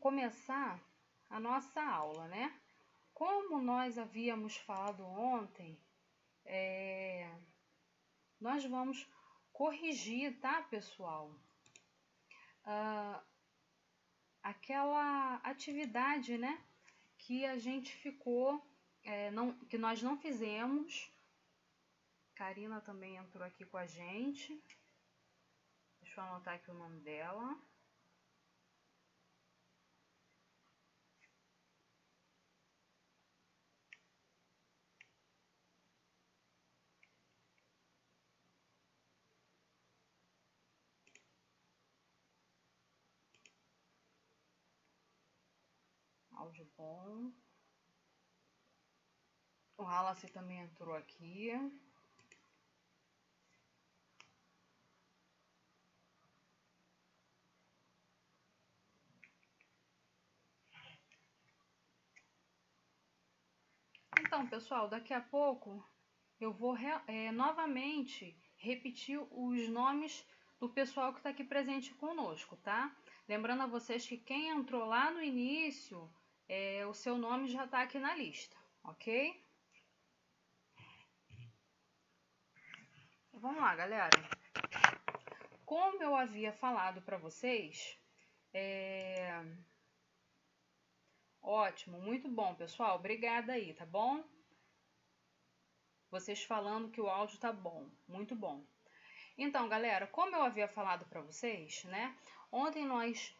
começar a nossa aula, né? Como nós havíamos falado ontem, nós vamos corrigir, tá, pessoal? Aquela atividade, né, que a gente ficou, que nós não fizemos. Karina também entrou aqui com a gente. Deixa eu anotar aqui o nome dela. Áudio bom. O Wallace também entrou aqui. Então, pessoal, daqui a pouco eu vou novamente repetir os nomes do pessoal que está aqui presente conosco, tá? Lembrando a vocês que quem entrou lá no início, o seu nome já está aqui na lista, ok? Vamos lá, galera. Como eu havia falado para vocês, ótimo, muito bom, pessoal. Obrigada aí, tá bom? Vocês falando que o áudio tá bom, muito bom. Então, galera, como eu havia falado para vocês, né? Ontem nós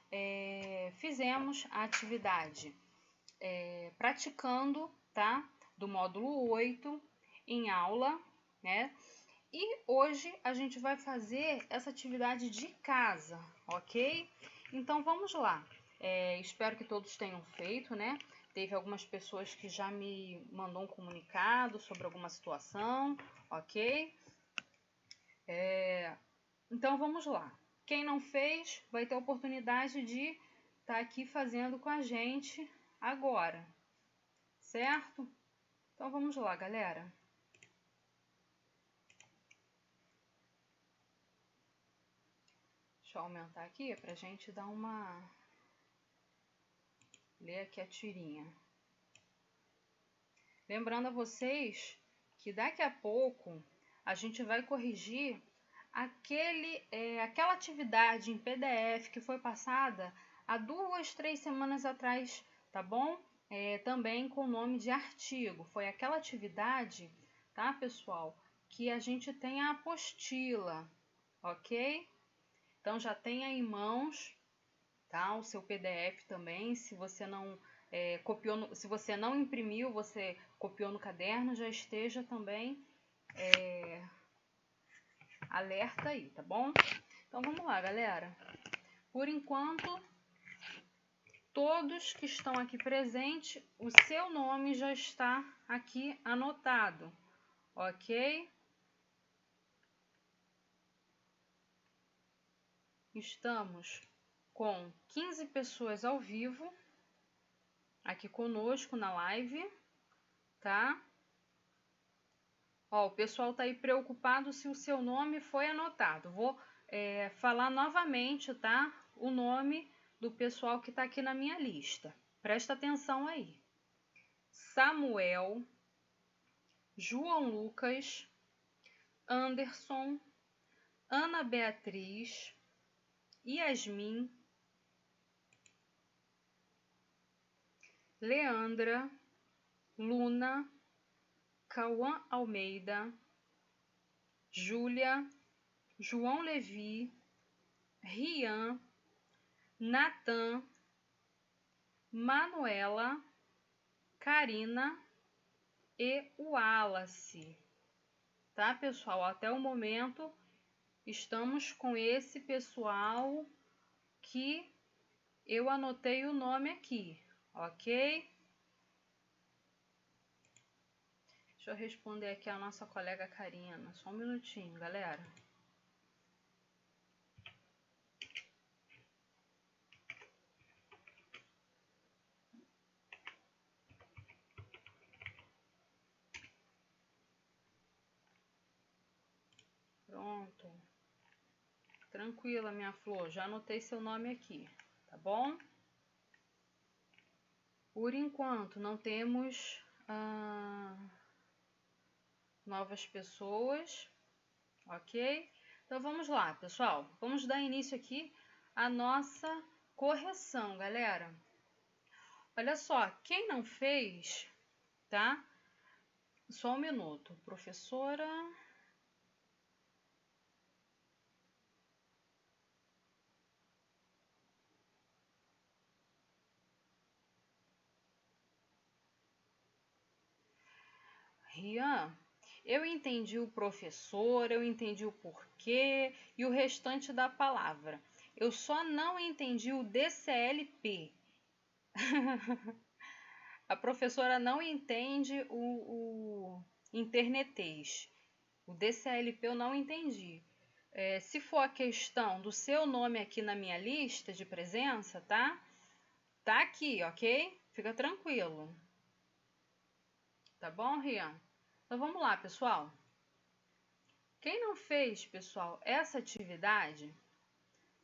fizemos a atividade praticando, tá? Do módulo 8 em aula, né? E hoje a gente vai fazer essa atividade de casa, ok? Então vamos lá. Espero que todos tenham feito, né? Teve algumas pessoas que já me mandou um comunicado sobre alguma situação, ok? Então vamos lá. Quem não fez vai ter a oportunidade de estar aqui fazendo com a gente agora, certo? Então vamos lá, galera. Deixa eu aumentar aqui para a gente dar uma... ler aqui a tirinha. Lembrando a vocês que daqui a pouco a gente vai corrigir aquela atividade em PDF que foi passada há 2, 3 semanas atrás, tá bom? Também com o nome de artigo. Foi aquela atividade, tá, pessoal, que a gente tem a apostila, ok? Então já tenha em mãos, tá, o seu PDF também. Se você não copiou, se você não imprimiu, você copiou no caderno, já esteja também alerta aí, tá bom? Então vamos lá, galera. Por enquanto, todos que estão aqui presentes, o seu nome já está aqui anotado, ok? Estamos com 15 pessoas ao vivo aqui conosco na live, tá? Ó, o pessoal tá aí preocupado se o seu nome foi anotado. Vou falar novamente, tá? O nome do pessoal que tá aqui na minha lista. Presta atenção aí. Samuel, João Lucas, Anderson, Ana Beatriz, Yasmin, Leandra, Luna, Cauã Almeida, Júlia, João Levi, Rian, Natan, Manuela, Karina e Wallace. Tá, pessoal? Até o momento estamos com esse pessoal que eu anotei o nome aqui, ok? Deixa eu responder aqui a nossa colega Karina. Só um minutinho, galera. Pronto. Tranquila, minha flor. Já anotei seu nome aqui, tá bom? Por enquanto, não temos novas pessoas, ok? Então, vamos lá, pessoal. Vamos dar início aqui à nossa correção, galera. Olha só, quem não fez, tá? Só um minuto. Professora... Rian, eu entendi o professor, eu entendi o porquê e o restante da palavra. Eu só não entendi o DCLP. A professora não entende o internetês. O DCLP eu não entendi. Se for a questão do seu nome aqui na minha lista de presença, tá? Tá aqui, ok? Fica tranquilo. Tá bom, Rian? Então vamos lá, pessoal. Quem não fez, pessoal, essa atividade,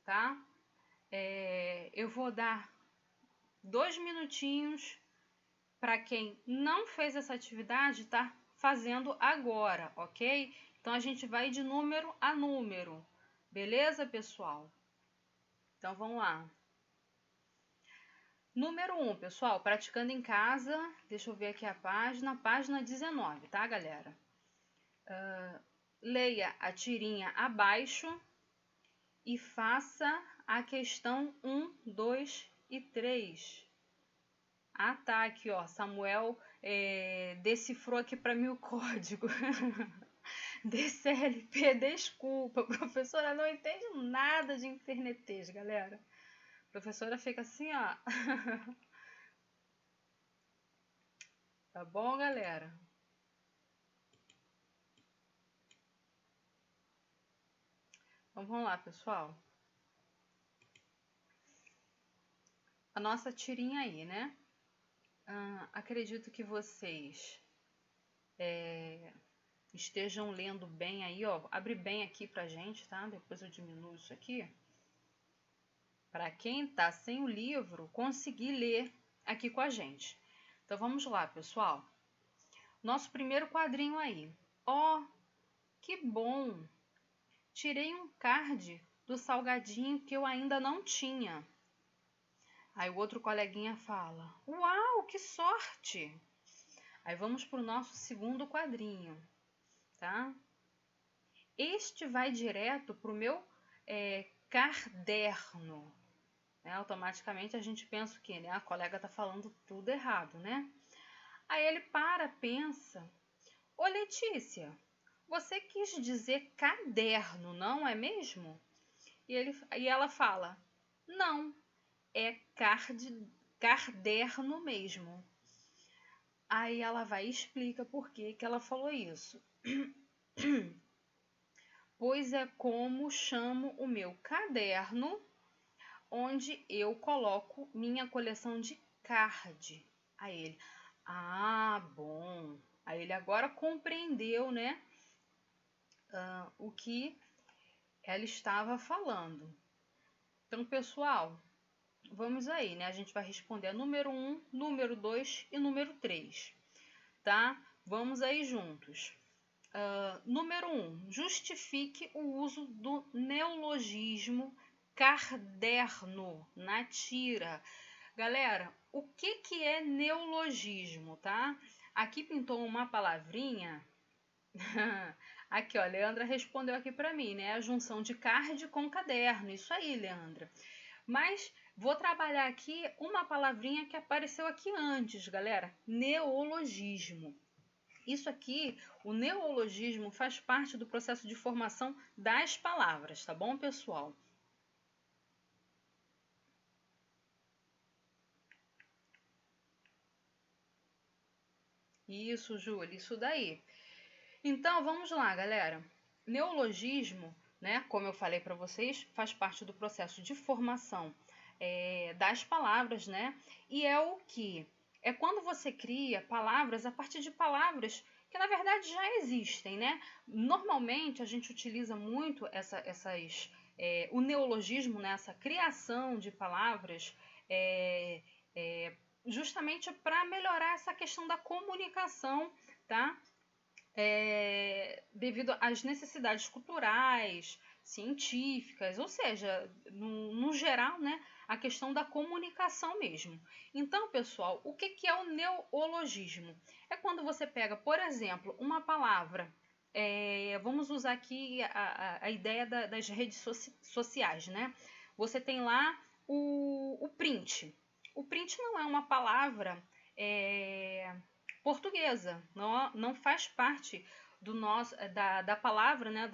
tá? Eu vou dar 2 minutinhos para quem não fez essa atividade tá fazendo agora, ok? Então a gente vai de número a número, beleza, pessoal? Então vamos lá. Número 1, pessoal, praticando em casa. Deixa eu ver aqui a página 19, tá, galera? Leia a tirinha abaixo e faça a questão 1, 2 e 3. Ah, tá, aqui, ó, Samuel decifrou aqui para mim o código. DCLP, desculpa, professora não entende nada de internetês, galera. A professora fica assim, ó. Tá bom, galera? Então vamos lá, pessoal. A nossa tirinha aí, né? Acredito que vocês estejam lendo bem aí, ó. Abre bem aqui pra gente, tá? Depois eu diminuo isso aqui. Para quem tá sem o livro, conseguir ler aqui com a gente. Então vamos lá, pessoal. Nosso primeiro quadrinho aí. Ó, que bom! Tirei um card do salgadinho que eu ainda não tinha. Aí o outro coleguinha fala: Uau, que sorte! Aí vamos para o nosso segundo quadrinho, tá? Este vai direto para o meu caderno. Automaticamente a gente pensa o quê, né? A colega tá falando tudo errado, né? Aí ele pensa: Ô Letícia, você quis dizer caderno, não é mesmo? E ela fala: Não, é caderno mesmo. Aí ela vai e explica por que ela falou isso. Pois é como chamo o meu caderno, onde eu coloco minha coleção de card. Aí ele: Ah, bom. Aí ele agora compreendeu, né? O que ela estava falando. Então, pessoal, vamos aí, né? A gente vai responder a número 1, número 2 e número 3, tá? Vamos aí juntos. Número 1, justifique o uso do neologismo caderno na tira. Galera, o que é neologismo, tá? Aqui pintou uma palavrinha. Aqui, ó, Leandra respondeu aqui para mim, né? A junção de card com caderno. Isso aí, Leandra. Mas vou trabalhar aqui uma palavrinha que apareceu aqui antes, galera. Neologismo. Isso aqui, o neologismo, faz parte do processo de formação das palavras, tá bom, pessoal? Isso, Júlia, isso daí. Então, vamos lá, galera. Neologismo, né, como eu falei para vocês, faz parte do processo de formação das palavras, né? E é o que? É quando você cria palavras a partir de palavras que, na verdade, já existem, né? Normalmente, a gente utiliza muito o neologismo, né, essa criação de palavras justamente para melhorar essa questão da comunicação, tá? Devido às necessidades culturais, científicas, ou seja, no geral, né, a questão da comunicação mesmo. Então, pessoal, o que é o neologismo? É quando você pega, por exemplo, uma palavra, vamos usar aqui a ideia das redes sociais, né? Você tem lá o print. O print não é uma palavra portuguesa, não faz parte do nosso, da palavra, né,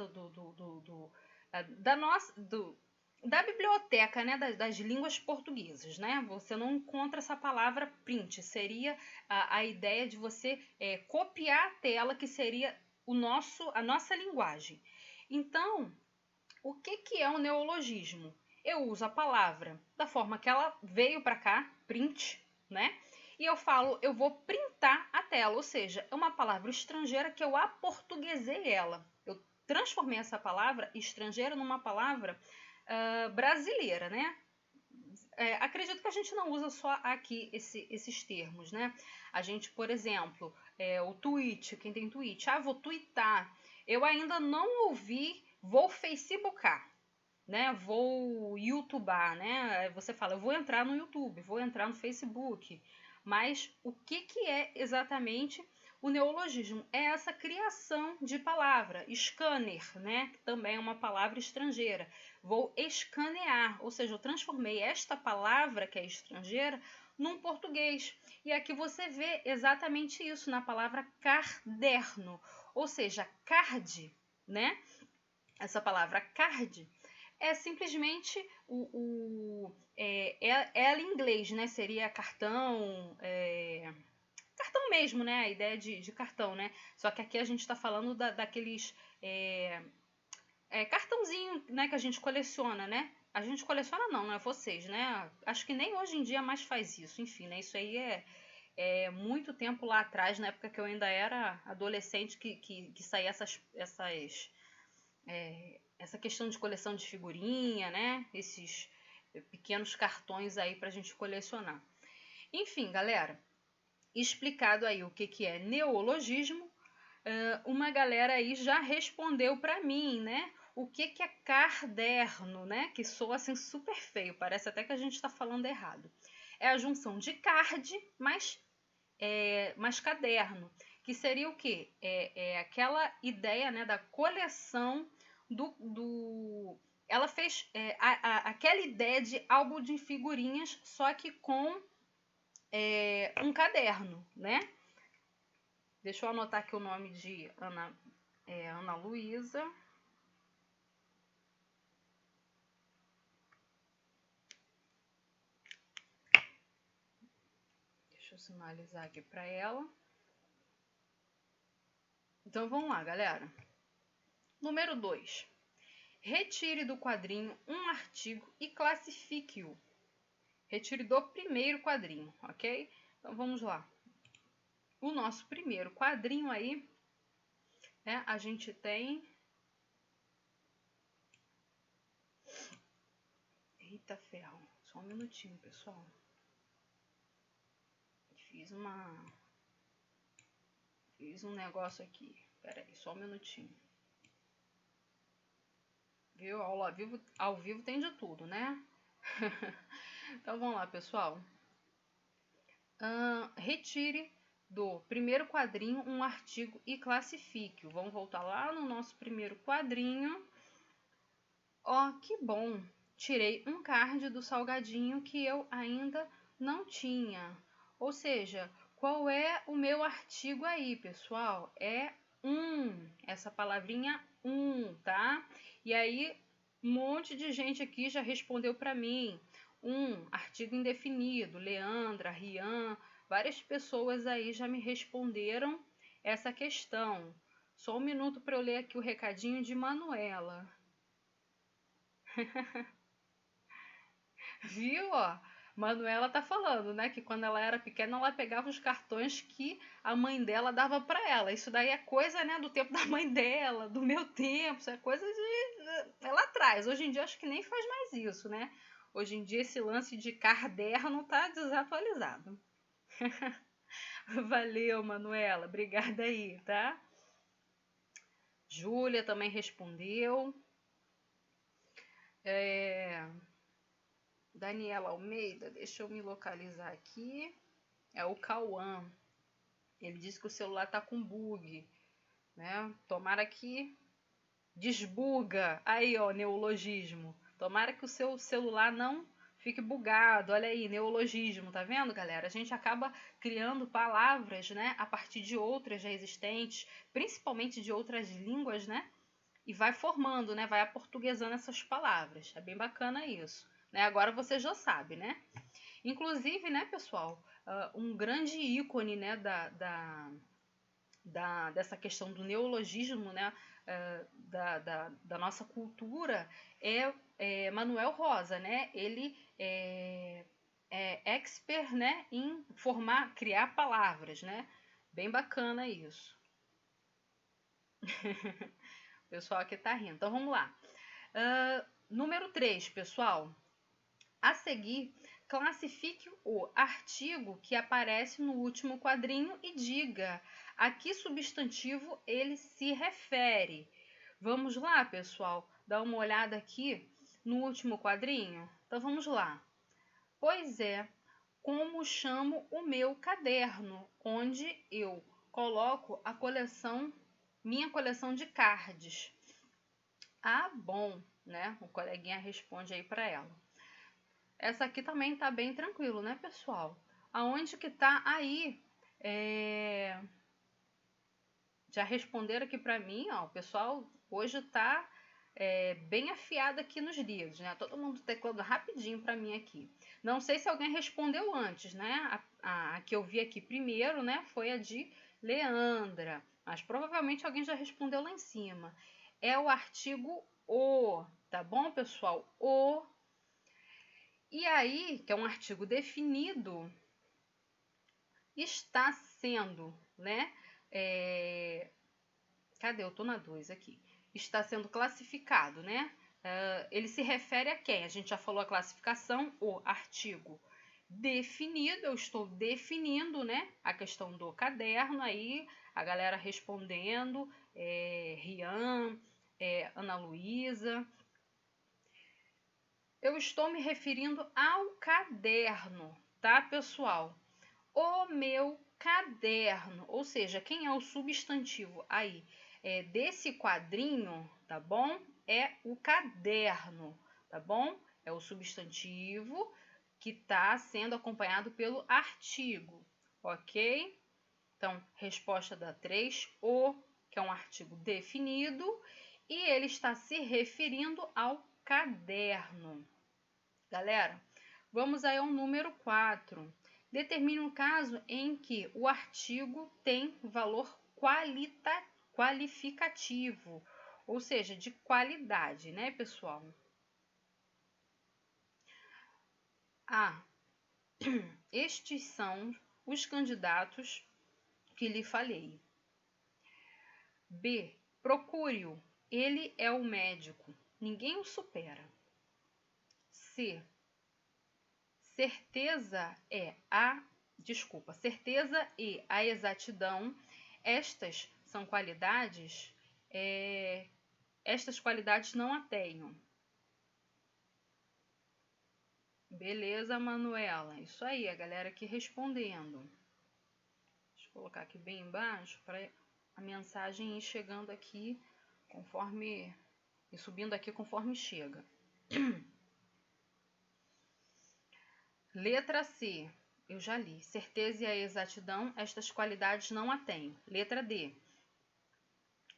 da biblioteca, né, das línguas portuguesas, né? Você não encontra essa palavra print, seria a ideia de você copiar a tela, que seria a nossa linguagem. Então, o que é um neologismo? Eu uso a palavra da forma que ela veio para cá, print, né? E eu falo, eu vou printar a tela, ou seja, é uma palavra estrangeira que eu aportuguesei ela. Eu transformei essa palavra estrangeira numa palavra brasileira, né? Acredito que a gente não usa só aqui esses termos, né? A gente, por exemplo, o tweet, quem tem tweet, vou twittar. Eu ainda não ouvi, vou facebookar, né? Vou youtubar, né? Você fala, eu vou entrar no YouTube, vou entrar no Facebook. Mas o que é exatamente o neologismo? É essa criação de palavra. Scanner, né? Que também é uma palavra estrangeira. Vou escanear, ou seja, eu transformei esta palavra que é estrangeira num português. E aqui você vê exatamente isso na palavra caderno, ou seja, card, né? Essa palavra card é simplesmente ela em inglês, né? Seria cartão, cartão mesmo, né? A ideia de cartão, né? Só que aqui a gente está falando daqueles cartãozinho, né? Que a gente coleciona, né? A gente coleciona não é vocês, né? Acho que nem hoje em dia mais faz isso. Enfim, né? Isso aí é muito tempo lá atrás, na época que eu ainda era adolescente, que saía essa questão de coleção de figurinha, né? Esses pequenos cartões aí pra gente colecionar. Enfim, galera, explicado aí o que é neologismo, uma galera aí já respondeu pra mim, né? O que é caderno, né? Que soa assim super feio, parece até que a gente tá falando errado. É a junção de card mais caderno, que seria o quê? Aquela ideia, né, da coleção ela fez aquela ideia de álbum de figurinhas, só que com um caderno, né? Deixa eu anotar aqui o nome de Ana Luísa. Deixa eu sinalizar aqui para ela. Então vamos lá, galera. Número 2. Retire do quadrinho um artigo e classifique-o. Retire do primeiro quadrinho, ok? Então vamos lá. O nosso primeiro quadrinho aí, né? A gente tem... Eita ferro, só um minutinho, pessoal. Fiz um negócio aqui. Pera aí, só um minutinho. Viu? Ao vivo tem de tudo, né? Então vamos lá, pessoal. Retire do primeiro quadrinho um artigo e classifique-o. Vamos voltar lá no nosso primeiro quadrinho. Ó, que bom! Tirei um card do salgadinho que eu ainda não tinha. Ou seja, qual é o meu artigo aí, pessoal? É essa palavrinha tá? E aí, um monte de gente aqui já respondeu para mim. Artigo indefinido, Leandra, Rian, várias pessoas aí já me responderam essa questão. Só um minuto para eu ler aqui o recadinho de Manuela. Viu, ó? Manuela tá falando, né, que quando ela era pequena ela pegava os cartões que a mãe dela dava para ela. Isso daí é coisa, né, do tempo da mãe dela, do meu tempo, isso é coisa de lá atrás. Hoje em dia acho que nem faz mais isso, né? Hoje em dia esse lance de caderno tá desatualizado. Valeu, Manuela. Obrigada aí, tá? Júlia também respondeu. Daniela Almeida, deixa eu me localizar aqui. É o Cauã. Ele disse que o celular tá com bug, né? Tomara que desbuga. Aí, ó, neologismo. Tomara que o seu celular não fique bugado. Olha aí, neologismo, tá vendo, galera? A gente acaba criando palavras, né, a partir de outras já existentes, principalmente de outras línguas, né? E vai formando, né? Vai aportuguesando essas palavras. É bem bacana isso, né? Agora você já sabe, né? Inclusive, né, pessoal, um grande ícone, né, dessa questão do neologismo, né, da nossa cultura é Manuel Rosa, né? Ele é expert, né, em criar palavras, né? Bem bacana isso. O pessoal aqui tá rindo. Então vamos lá. Número 3, pessoal. A seguir, classifique o artigo que aparece no último quadrinho e diga a que substantivo ele se refere. Vamos lá, pessoal, dar uma olhada aqui no último quadrinho? Então vamos lá. Pois é, como chamo o meu caderno, onde eu coloco minha coleção de cards. Ah, bom, né? O coleguinha responde aí para ela. Essa aqui também tá bem tranquilo, né, pessoal? Aonde que tá aí? Já responderam aqui para mim, ó. O pessoal hoje tá bem afiado aqui nos dedos, né? Todo mundo teclando rapidinho para mim aqui. Não sei se alguém respondeu antes, né? A que eu vi aqui primeiro, né? Foi a de Leandra. Mas provavelmente alguém já respondeu lá em cima. É o artigo o, tá bom, pessoal? O. E aí, que é um artigo definido, está sendo, né? Cadê? Eu tô na 2 aqui. Está sendo classificado, né? Ele se refere a quem? A gente já falou a classificação, o artigo definido, eu estou definindo, né? A questão do caderno aí, a galera respondendo, Rian, Ana Luísa. Eu estou me referindo ao caderno, tá, pessoal? O meu caderno, ou seja, quem é o substantivo aí desse quadrinho, tá bom? É o caderno, tá bom? É o substantivo que está sendo acompanhado pelo artigo, ok? Então, resposta da 3, o, que é um artigo definido, e ele está se referindo ao caderno. Galera, vamos aí ao número 4. Determine um caso em que o artigo tem valor qualificativo, ou seja, de qualidade, né, pessoal? A. Estes são os candidatos que lhe falei. B. Procure-o. Ele é o médico. Ninguém o supera. C. Certeza e a exatidão, estas são qualidades, estas qualidades não a tenho. Beleza, Manuela? Isso aí, a galera aqui respondendo. Deixa eu colocar aqui bem embaixo para a mensagem ir chegando aqui conforme e subindo aqui conforme chega. Letra C, eu já li. Certeza e a exatidão, estas qualidades não a tenho. Letra D.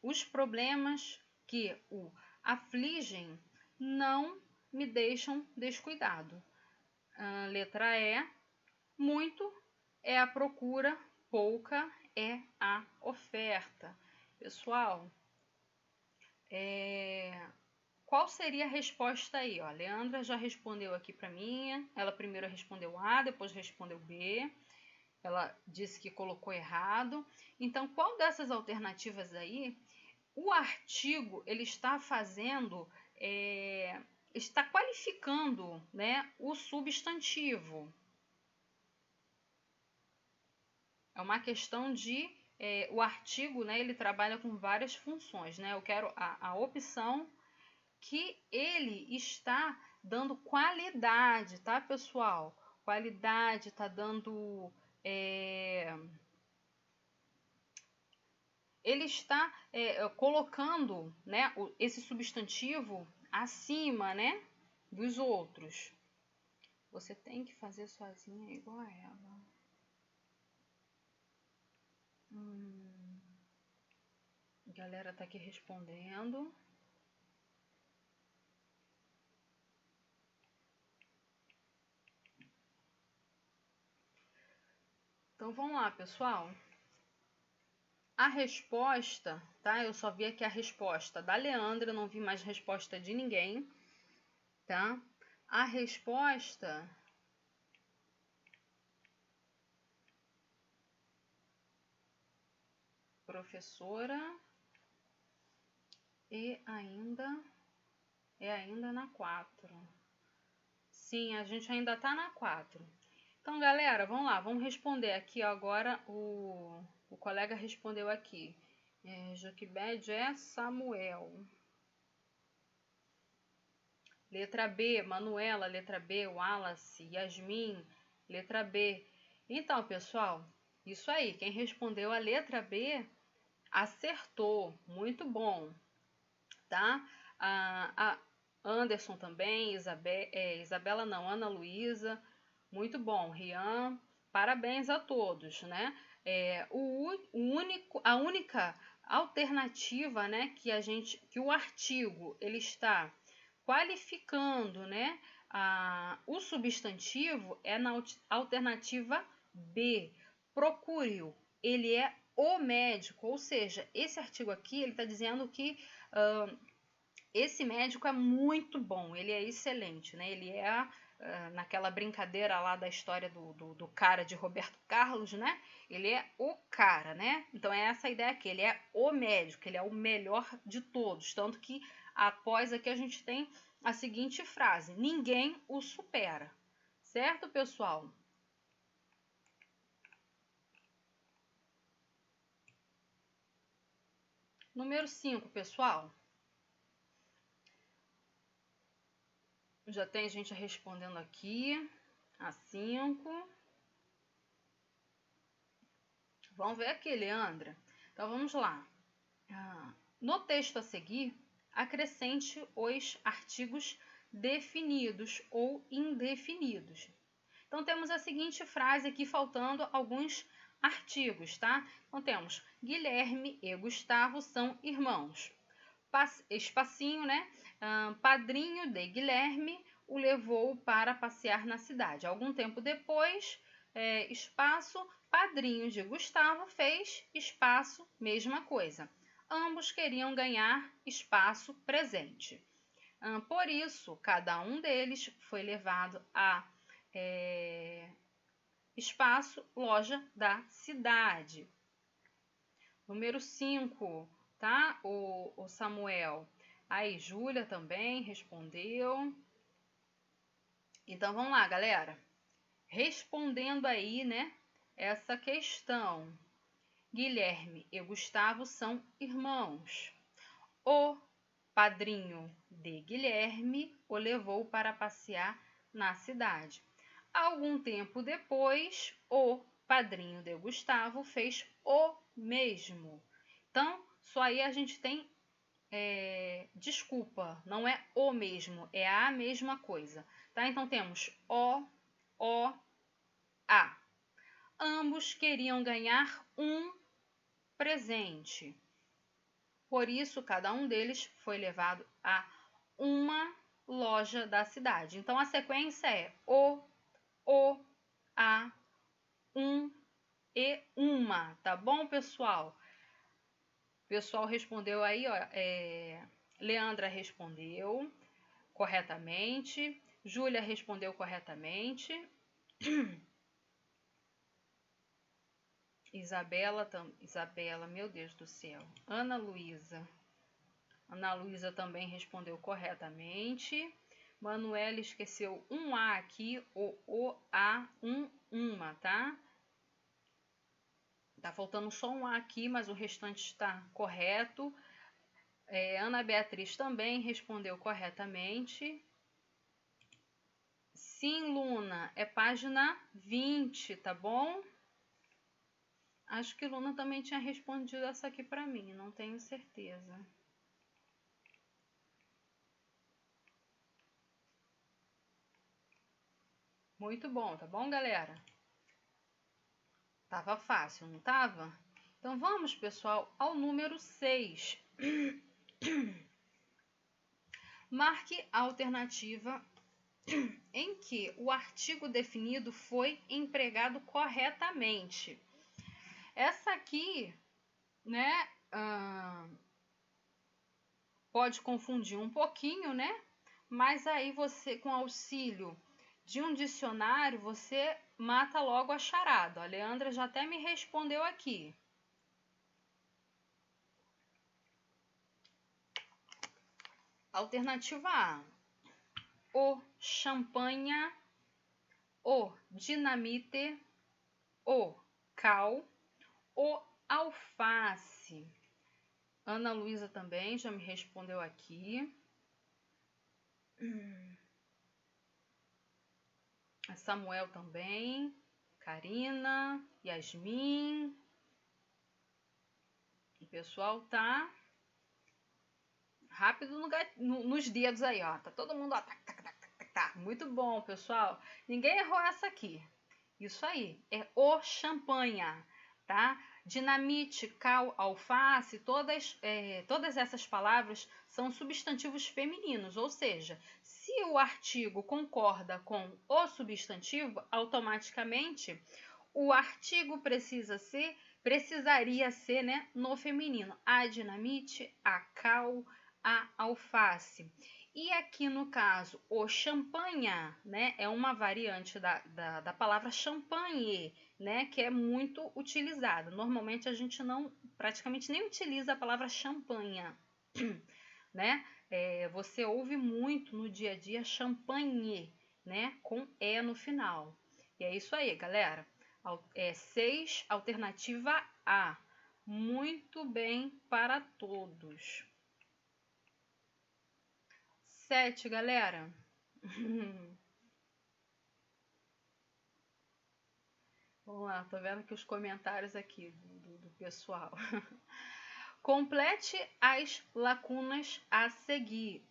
Os problemas que o afligem não me deixam descuidado. Letra E. Muito é a procura, pouca é a oferta. Pessoal, qual seria a resposta aí? Ó, a Leandra já respondeu aqui para mim. Ela primeiro respondeu A, depois respondeu B. Ela disse que colocou errado. Então, qual dessas alternativas aí, o artigo ele está fazendo, está qualificando, né, o substantivo? É uma questão de... o artigo, né, ele trabalha com várias funções, né? Eu quero a opção que ele está dando qualidade, tá, pessoal? Qualidade, está dando... ele está colocando, né, esse substantivo acima, né, dos outros. Você tem que fazer sozinha igual a ela. A galera tá aqui respondendo. Então vamos lá, pessoal. A resposta, tá? Eu só vi aqui a resposta da Leandra, não vi mais resposta de ninguém, tá? A resposta professora é ainda na 4. Sim, a gente ainda tá na 4. Então, galera, vamos lá, vamos responder aqui agora. O colega respondeu aqui. Joquebed é Samuel. Letra B, Manuela. Letra B, Wallace. Yasmin. Letra B. Então, pessoal, isso aí. Quem respondeu a letra B acertou. Muito bom, tá? A Anderson também. Isabela não, Ana Luísa. Muito bom, Rian. Parabéns a todos, né? A única alternativa, né, que o artigo ele está qualificando, né, o substantivo é na alternativa B. Procure-o. Ele é o médico, ou seja, esse artigo aqui ele está dizendo que esse médico é muito bom, ele é excelente, né? Ele é naquela brincadeira lá da história do cara de Roberto Carlos, né? Ele é o cara, né? Então é essa a ideia aqui, ele é o médico, ele é o melhor de todos. Tanto que após aqui a gente tem a seguinte frase: ninguém o supera. Certo, pessoal? Número 5, pessoal. Já tem gente respondendo aqui. A 5. Vamos ver aqui, Leandra. Então vamos lá. No texto a seguir, acrescente os artigos definidos ou indefinidos. Então temos a seguinte frase aqui, faltando alguns artigos, tá? Então temos: Guilherme e Gustavo são irmãos. Espacinho, né? Padrinho de Guilherme o levou para passear na cidade. Algum tempo depois, espaço, padrinho de Gustavo fez, espaço, mesma coisa. Ambos queriam ganhar espaço presente. Por isso, cada um deles foi levado a espaço, loja da cidade. Número 5, tá? O Samuel. Aí, Júlia também respondeu. Então, vamos lá, galera. Respondendo aí, né, essa questão. Guilherme e Gustavo são irmãos. O padrinho de Guilherme o levou para passear na cidade. Algum tempo depois, o padrinho de Gustavo fez o mesmo. Então, só aí a gente tem desculpa, não é o mesmo, é a mesma coisa, tá? Então temos o, a. Ambos queriam ganhar um presente. Por isso, cada um deles foi levado a uma loja da cidade. Então a sequência é o, a, um e uma, tá bom, pessoal? O pessoal respondeu aí, ó, Leandra respondeu corretamente, Júlia respondeu corretamente, Isabela, meu Deus do céu, Ana Luísa também respondeu corretamente, Manuela esqueceu um A aqui, a, uma, tá? Tá faltando só um A aqui, mas o restante está correto. Ana Beatriz também respondeu corretamente. Sim, Luna, é página 20, tá bom? Acho que Luna também tinha respondido essa aqui para mim, não tenho certeza. Muito bom, tá bom, galera? Tava fácil, não tava? Então vamos, pessoal, ao número 6. Marque a alternativa em que o artigo definido foi empregado corretamente. Essa aqui, né, pode confundir um pouquinho, né? Mas aí você, com auxílio de um dicionário, você mata logo a charada. A Leandra já até me respondeu aqui. Alternativa A: o champanhe, o dinamite, o cal, o alface. Ana Luísa também já me respondeu aqui. Samuel também. Karina, Yasmin. O pessoal tá rápido nos dedos aí, ó. Tá todo mundo, ó. Tá. Muito bom, pessoal. Ninguém errou essa aqui. Isso aí. É o champanhe, tá? Dinamite, cal, alface, todas essas palavras são substantivos femininos, ou seja, se o artigo concorda com o substantivo, automaticamente o artigo precisaria ser, né, no feminino. A dinamite, a cal, a alface. E aqui no caso, o champanhe, né, é uma variante da palavra champanhe, né, que é muito utilizada. Normalmente a gente não, praticamente nem utiliza a palavra champanhe, né? Você ouve muito no dia a dia champanhe, né, com E no final. E é isso aí, galera. 6, alternativa A. Muito bem para todos. 7, galera. Vamos lá, tô vendo que os comentários aqui do pessoal. Complete as lacunas a seguir.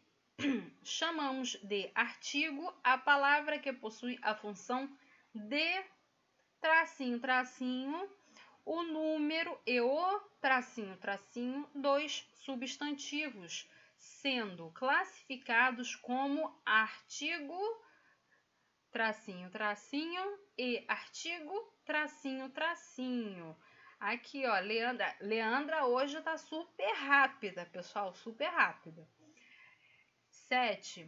Chamamos de artigo a palavra que possui a função de tracinho, tracinho, o número e o tracinho, tracinho, dois substantivos, sendo classificados como artigo, tracinho, tracinho e artigo, tracinho, tracinho. Aqui, ó, Leandra hoje tá super rápida, pessoal, super rápida. 7.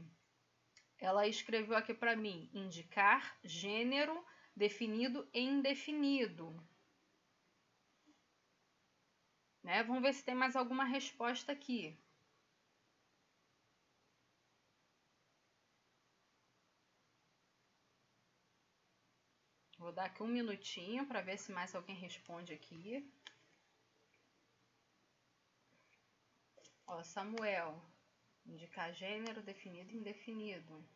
Ela escreveu aqui para mim, indicar gênero definido e indefinido. Né? Vamos ver se tem mais alguma resposta aqui. Vou dar aqui um minutinho para ver se mais alguém responde aqui. Ó, Samuel, indicar gênero definido e indefinido.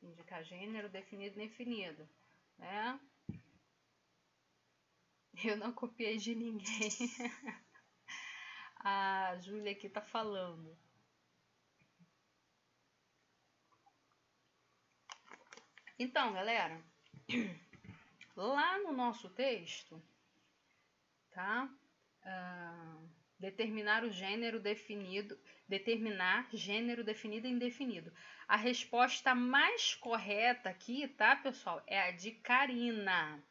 Indicar gênero definido e indefinido, né? Eu não copiei de ninguém. A Júlia aqui tá falando. Então, galera, lá no nosso texto, tá? Determinar gênero definido e indefinido. A resposta mais correta aqui, tá, pessoal, é a de Karina,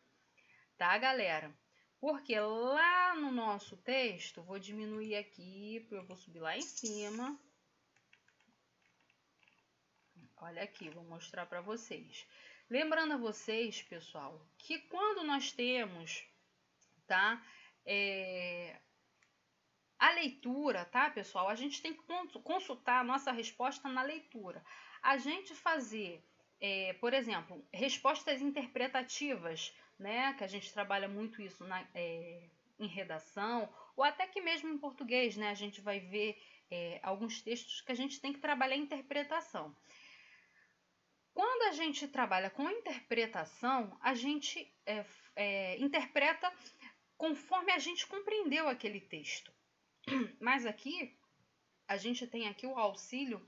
tá, galera? Porque lá no nosso texto, vou diminuir aqui, eu vou subir lá em cima. Olha aqui, vou mostrar para vocês. Lembrando a vocês, pessoal, que quando nós temos, tá, a leitura, tá, pessoal? A gente tem que consultar a nossa resposta na leitura. A gente fazer, por exemplo, respostas interpretativas, né? Que a gente trabalha muito isso em redação, ou até que mesmo em português, né? A gente vai ver alguns textos que a gente tem que trabalhar a interpretação. Quando a gente trabalha com interpretação, a gente interpreta conforme a gente compreendeu aquele texto. Mas aqui, a gente tem aqui o auxílio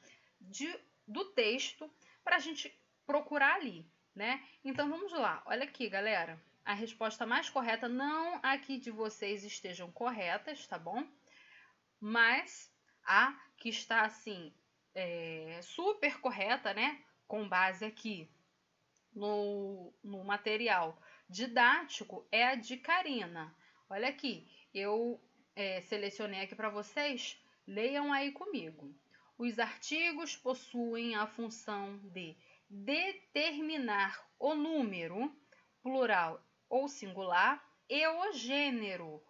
do texto para a gente procurar ali, né? Então, vamos lá. Olha aqui, galera. A resposta mais correta, não aqui de vocês estejam corretas, tá bom? Mas a que está, assim, super correta, né? Com base aqui no material didático, é a de Karina. Olha aqui, eu selecionei aqui para vocês, leiam aí comigo. Os artigos possuem a função de determinar o número, plural ou singular, e o gênero,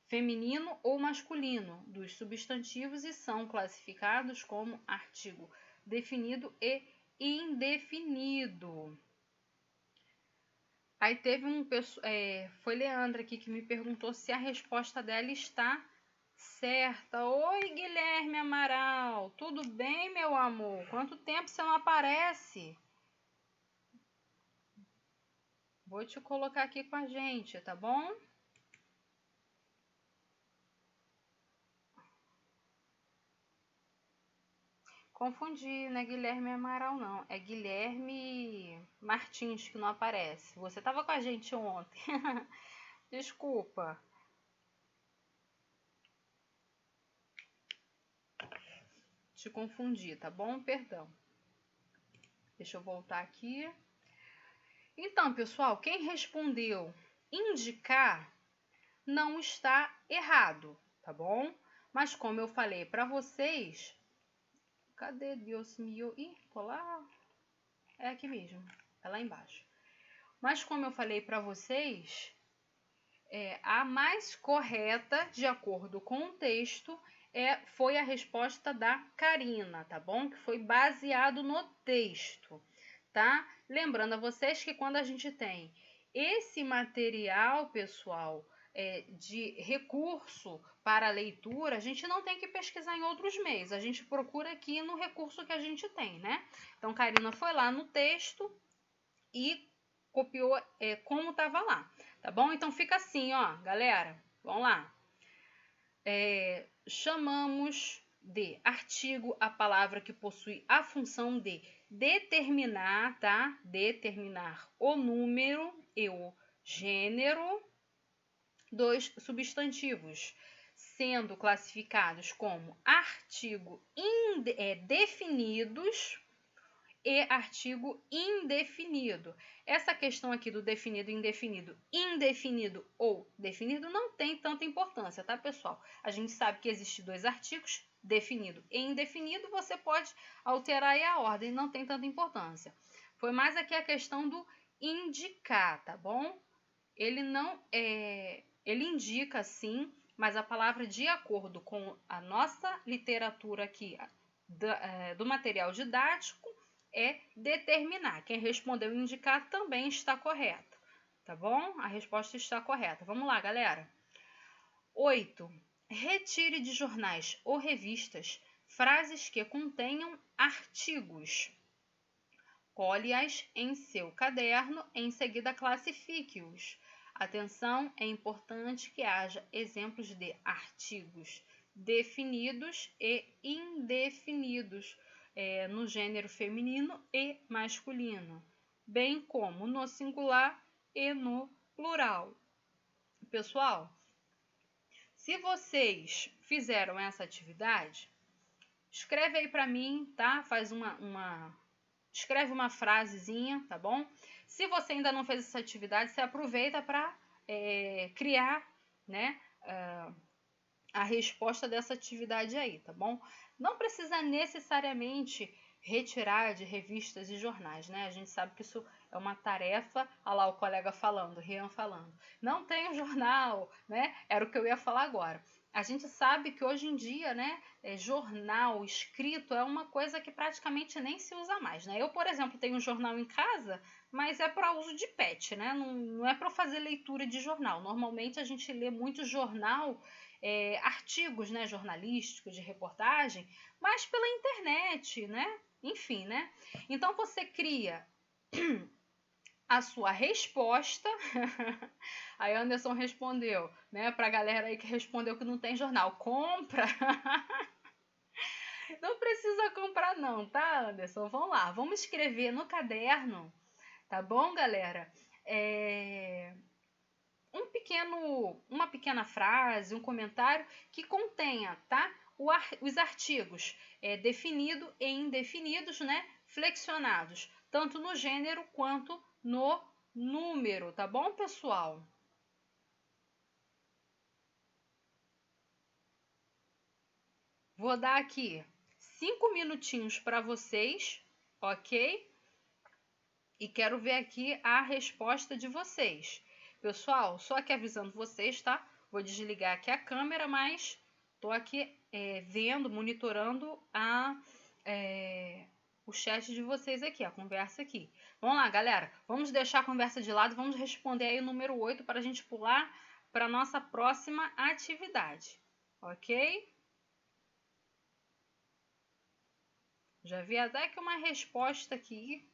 feminino ou masculino, dos substantivos e são classificados como artigo definido e indefinido. Aí teve foi Leandra aqui que me perguntou se a resposta dela está certa. Oi, Guilherme Amaral, tudo bem, meu amor? Quanto tempo você não aparece? Vou te colocar aqui com a gente, tá bom? Confundi, não é Guilherme Amaral, não. É Guilherme Martins que não aparece. Você estava com a gente ontem. Desculpa. Te confundi, tá bom? Perdão. Deixa eu voltar aqui. Então, pessoal, quem respondeu indicar não está errado, tá bom? Mas como eu falei para vocês... Cadê Deus meu? Ih, tô lá. É aqui mesmo. É lá embaixo. Mas como eu falei para vocês, a mais correta, de acordo com o texto, foi a resposta da Karina, tá bom? Que foi baseado no texto, tá? Lembrando a vocês que quando a gente tem esse material, pessoal, de recurso para leitura, a gente não tem que pesquisar em outros meios, a gente procura aqui no recurso que a gente tem, né? Então, Karina foi lá no texto e copiou como estava lá, tá bom? Então, fica assim, ó, galera, vamos lá. Chamamos de artigo a palavra que possui a função de determinar, tá? Determinar o número e o gênero dos substantivos, sendo classificados como artigo definidos e artigo indefinido. Essa questão aqui do definido, indefinido, indefinido ou definido não tem tanta importância, tá, pessoal? A gente sabe que existem dois artigos, definido e indefinido, você pode alterar aí a ordem, não tem tanta importância. Foi mais aqui a questão do indicar, tá bom? Ele não ele indica sim, mas a palavra de acordo com a nossa literatura aqui do material didático é determinar. Quem respondeu indicar também está correto, tá bom? A resposta está correta. Vamos lá, galera. 8. Retire de jornais ou revistas frases que contenham artigos. Colhe-as em seu caderno, em seguida classifique-os. Atenção, é importante que haja exemplos de artigos definidos e indefinidos no gênero feminino e masculino, bem como no singular e no plural. Pessoal, se vocês fizeram essa atividade, escreve aí para mim, tá? Faz escreve uma frasezinha, tá bom? Se você ainda não fez essa atividade, você aproveita para criar, né, a resposta dessa atividade aí, tá bom? Não precisa necessariamente retirar de revistas e jornais, né? A gente sabe que isso é uma tarefa, olha lá o colega falando, Rian falando. Não tem o jornal, né? Era o que eu ia falar agora. A gente sabe que hoje em dia, né, jornal escrito é uma coisa que praticamente nem se usa mais, né? Eu, por exemplo, tenho um jornal em casa, mas é para uso de pet, né? Não é para fazer leitura de jornal. Normalmente a gente lê muito jornal, artigos, né, jornalísticos, de reportagem, mas pela internet, né? Enfim, né? Então você cria a sua resposta. Aí Anderson respondeu, né, pra galera aí que respondeu que não tem jornal. Compra! Não precisa comprar não, tá, Anderson? Vamos lá, vamos escrever no caderno, tá bom, galera? Uma pequena frase, um comentário que contenha, tá? Os artigos definido e indefinidos, né? Flexionados, tanto no gênero quanto no número, tá bom, pessoal? Vou dar aqui 5 minutinhos para vocês, ok? E quero ver aqui a resposta de vocês. Pessoal, só aqui avisando vocês, tá? Vou desligar aqui a câmera, mas tô aqui vendo, monitorando o chat de vocês aqui, a conversa aqui. Vamos lá, galera. Vamos deixar a conversa de lado, vamos responder aí o número 8 para a gente pular para a nossa próxima atividade, ok? Já vi até que uma resposta aqui.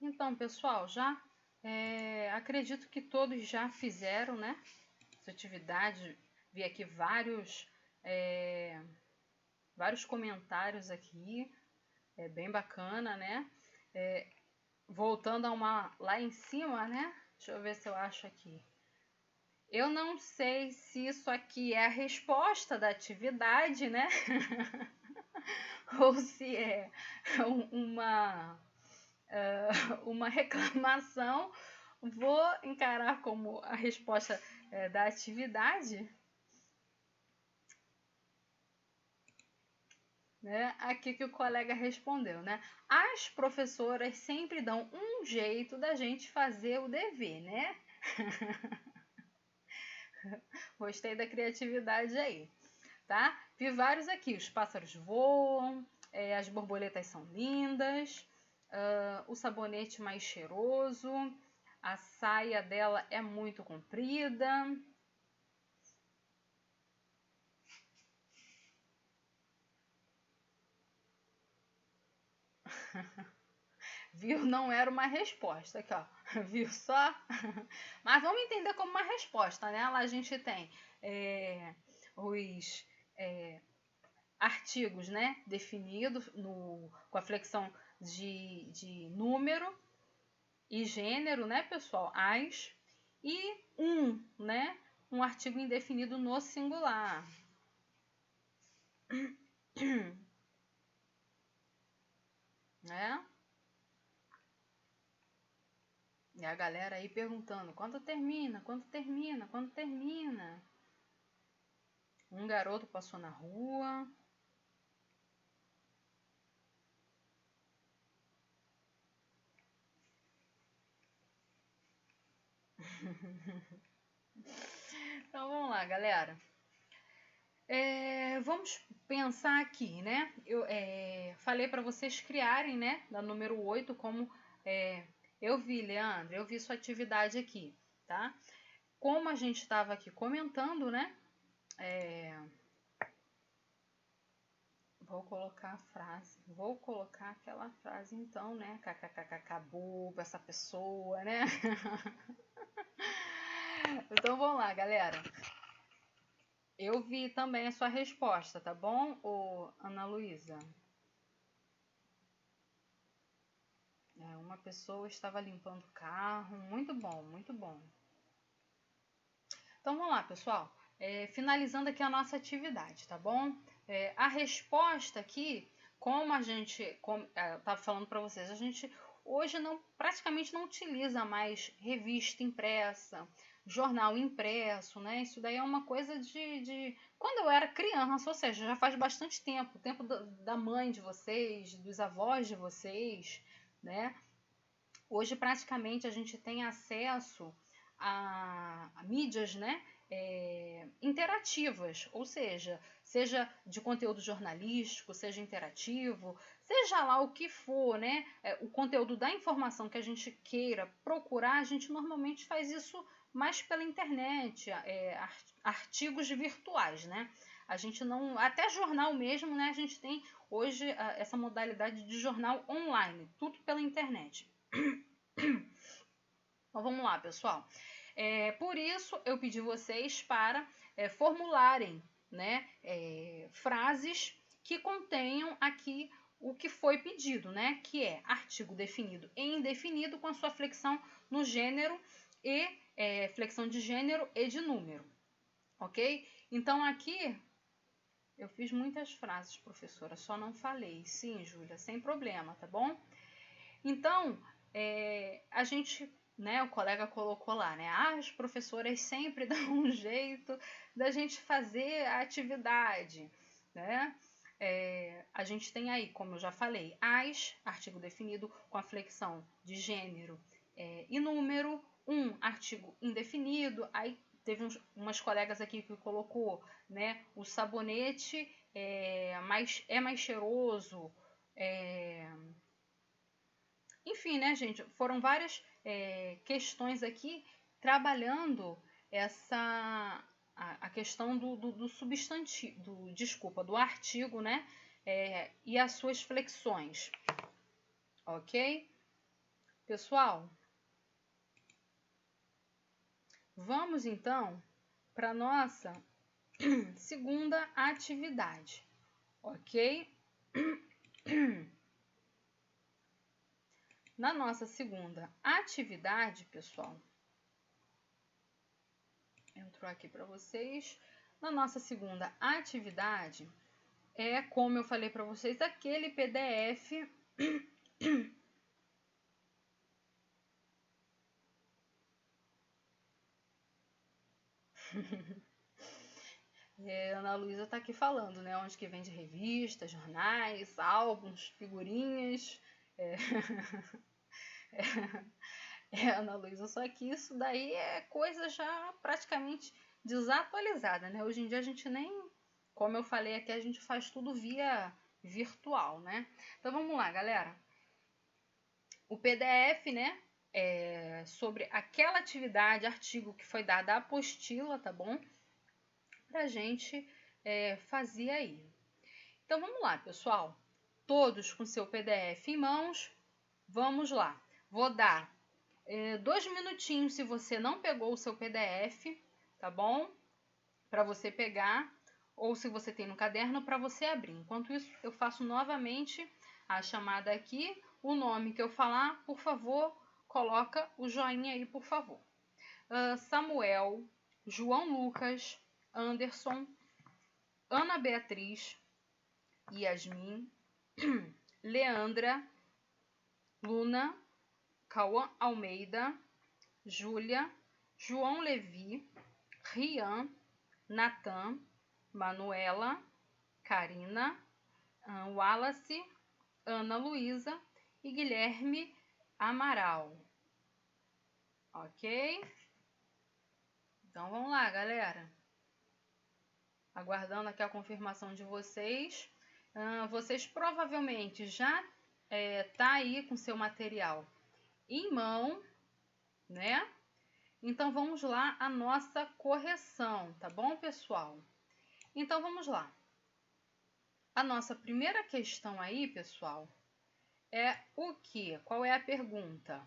Então, pessoal, já acredito que todos já fizeram, né? Essa atividade. Vi aqui vários comentários aqui. É bem bacana, né? Voltando a uma lá em cima, né? Deixa eu ver se eu acho aqui. Eu não sei se isso aqui é a resposta da atividade, né? Ou se é uma reclamação. Vou encarar como a resposta da atividade. Né? Aqui que o colega respondeu, né? As professoras sempre dão um jeito da gente fazer o dever, né? Gostei da criatividade aí, tá? Vi vários aqui. Os pássaros voam, as borboletas são lindas, o sabonete mais cheiroso, a saia dela é muito comprida. Viu? Não era uma resposta. Aqui, ó. Viu só? Mas vamos entender como uma resposta, né? Lá a gente tem os artigos, né? Definidos com a flexão de número e gênero, né, pessoal? As. E né? Um artigo indefinido no singular. Né? E a galera aí perguntando, quando termina, quando termina, quando termina? Um garoto passou na rua. Então vamos lá, galera. Vamos pensar aqui, né? Eu falei para vocês criarem, né? Da número 8, como eu vi, Leandro, eu vi sua atividade aqui, tá? Como a gente estava aqui comentando, né? Vou colocar a frase, vou colocar aquela frase então, né? Acabou essa pessoa, né? Então vamos lá, galera. Eu vi também a sua resposta, tá bom, Ana Luísa? Uma pessoa estava limpando o carro. Muito bom, muito bom. Então vamos lá, pessoal. Finalizando aqui a nossa atividade, tá bom? A resposta aqui, como a gente estava falando para vocês, a gente hoje praticamente não utiliza mais revista impressa, jornal impresso, né? Isso daí é uma coisa de quando eu era criança, ou seja, já faz bastante tempo, o tempo da mãe de vocês, dos avós de vocês, né? Hoje praticamente a gente tem acesso a mídias, né? Interativas, ou seja de conteúdo jornalístico, seja interativo, seja lá o que for, né? O conteúdo da informação que a gente queira procurar, a gente normalmente faz isso mais pela internet, artigos virtuais, né? A gente não, até jornal mesmo, né? A gente tem hoje essa modalidade de jornal online, tudo pela internet. Então vamos lá, pessoal. Por isso eu pedi vocês para formularem, né, frases que contenham aqui o que foi pedido, né, que é artigo definido e indefinido com a sua flexão no gênero e flexão de gênero e de número, ok? Então aqui eu fiz muitas frases, professora, só não falei. Sim, Júlia, sem problema, tá bom? Então, a gente, né, o colega colocou lá, né, as professoras sempre dão um jeito da gente fazer a atividade, né? A gente tem aí, como eu já falei, artigo definido com a flexão de gênero e número, artigo indefinido, aí teve umas colegas aqui que colocou, né, o sabonete é mais cheiroso, enfim, né, gente, foram várias questões aqui trabalhando a questão do substantivo, do artigo, né, e as suas flexões, ok? Pessoal, vamos então para nossa segunda atividade, ok? Na nossa segunda atividade, pessoal, entrou aqui para vocês. Na nossa segunda atividade, como eu falei para vocês, aquele PDF Ana Luísa está aqui falando, né? Onde que vende revistas, jornais, álbuns, figurinhas. Ana Luísa, só que isso daí é coisa já praticamente desatualizada, né? Hoje em dia a gente nem, como eu falei aqui, a gente faz tudo via virtual, né? Então vamos lá, galera. O PDF, né? Sobre aquela atividade, artigo que foi dada a apostila, tá bom? Pra gente fazer aí. Então vamos lá, pessoal. Todos com seu PDF em mãos. Vamos lá. Vou dar 2 minutinhos se você não pegou o seu PDF, tá bom? Para você pegar, ou se você tem no caderno, para você abrir. Enquanto isso, eu faço novamente a chamada aqui. O nome que eu falar, por favor, coloca o joinha aí, por favor. Samuel, João Lucas, Anderson, Ana Beatriz, Yasmin, Leandra, Luna, Cauã Almeida, Júlia, João Levi, Rian, Natan, Manuela, Karina, Wallace, Ana Luísa e Guilherme Amaral. Ok? Então vamos lá, galera. Aguardando aqui a confirmação de vocês. Vocês provavelmente já tá aí com seu material em mão, né? Então vamos lá a nossa correção, tá bom, pessoal? Então vamos lá. A nossa primeira questão aí, pessoal, é o que? Qual é a pergunta?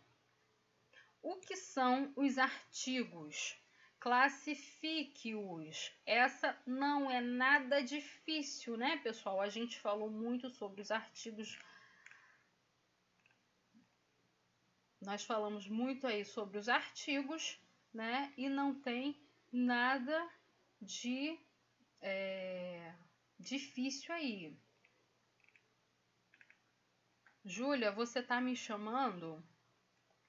O que são os artigos? Classifique-os. Essa não é nada difícil, né, pessoal? A gente falou muito sobre os artigos. Nós falamos muito aí sobre os artigos, né? E não tem nada de difícil aí. Júlia, você tá me chamando?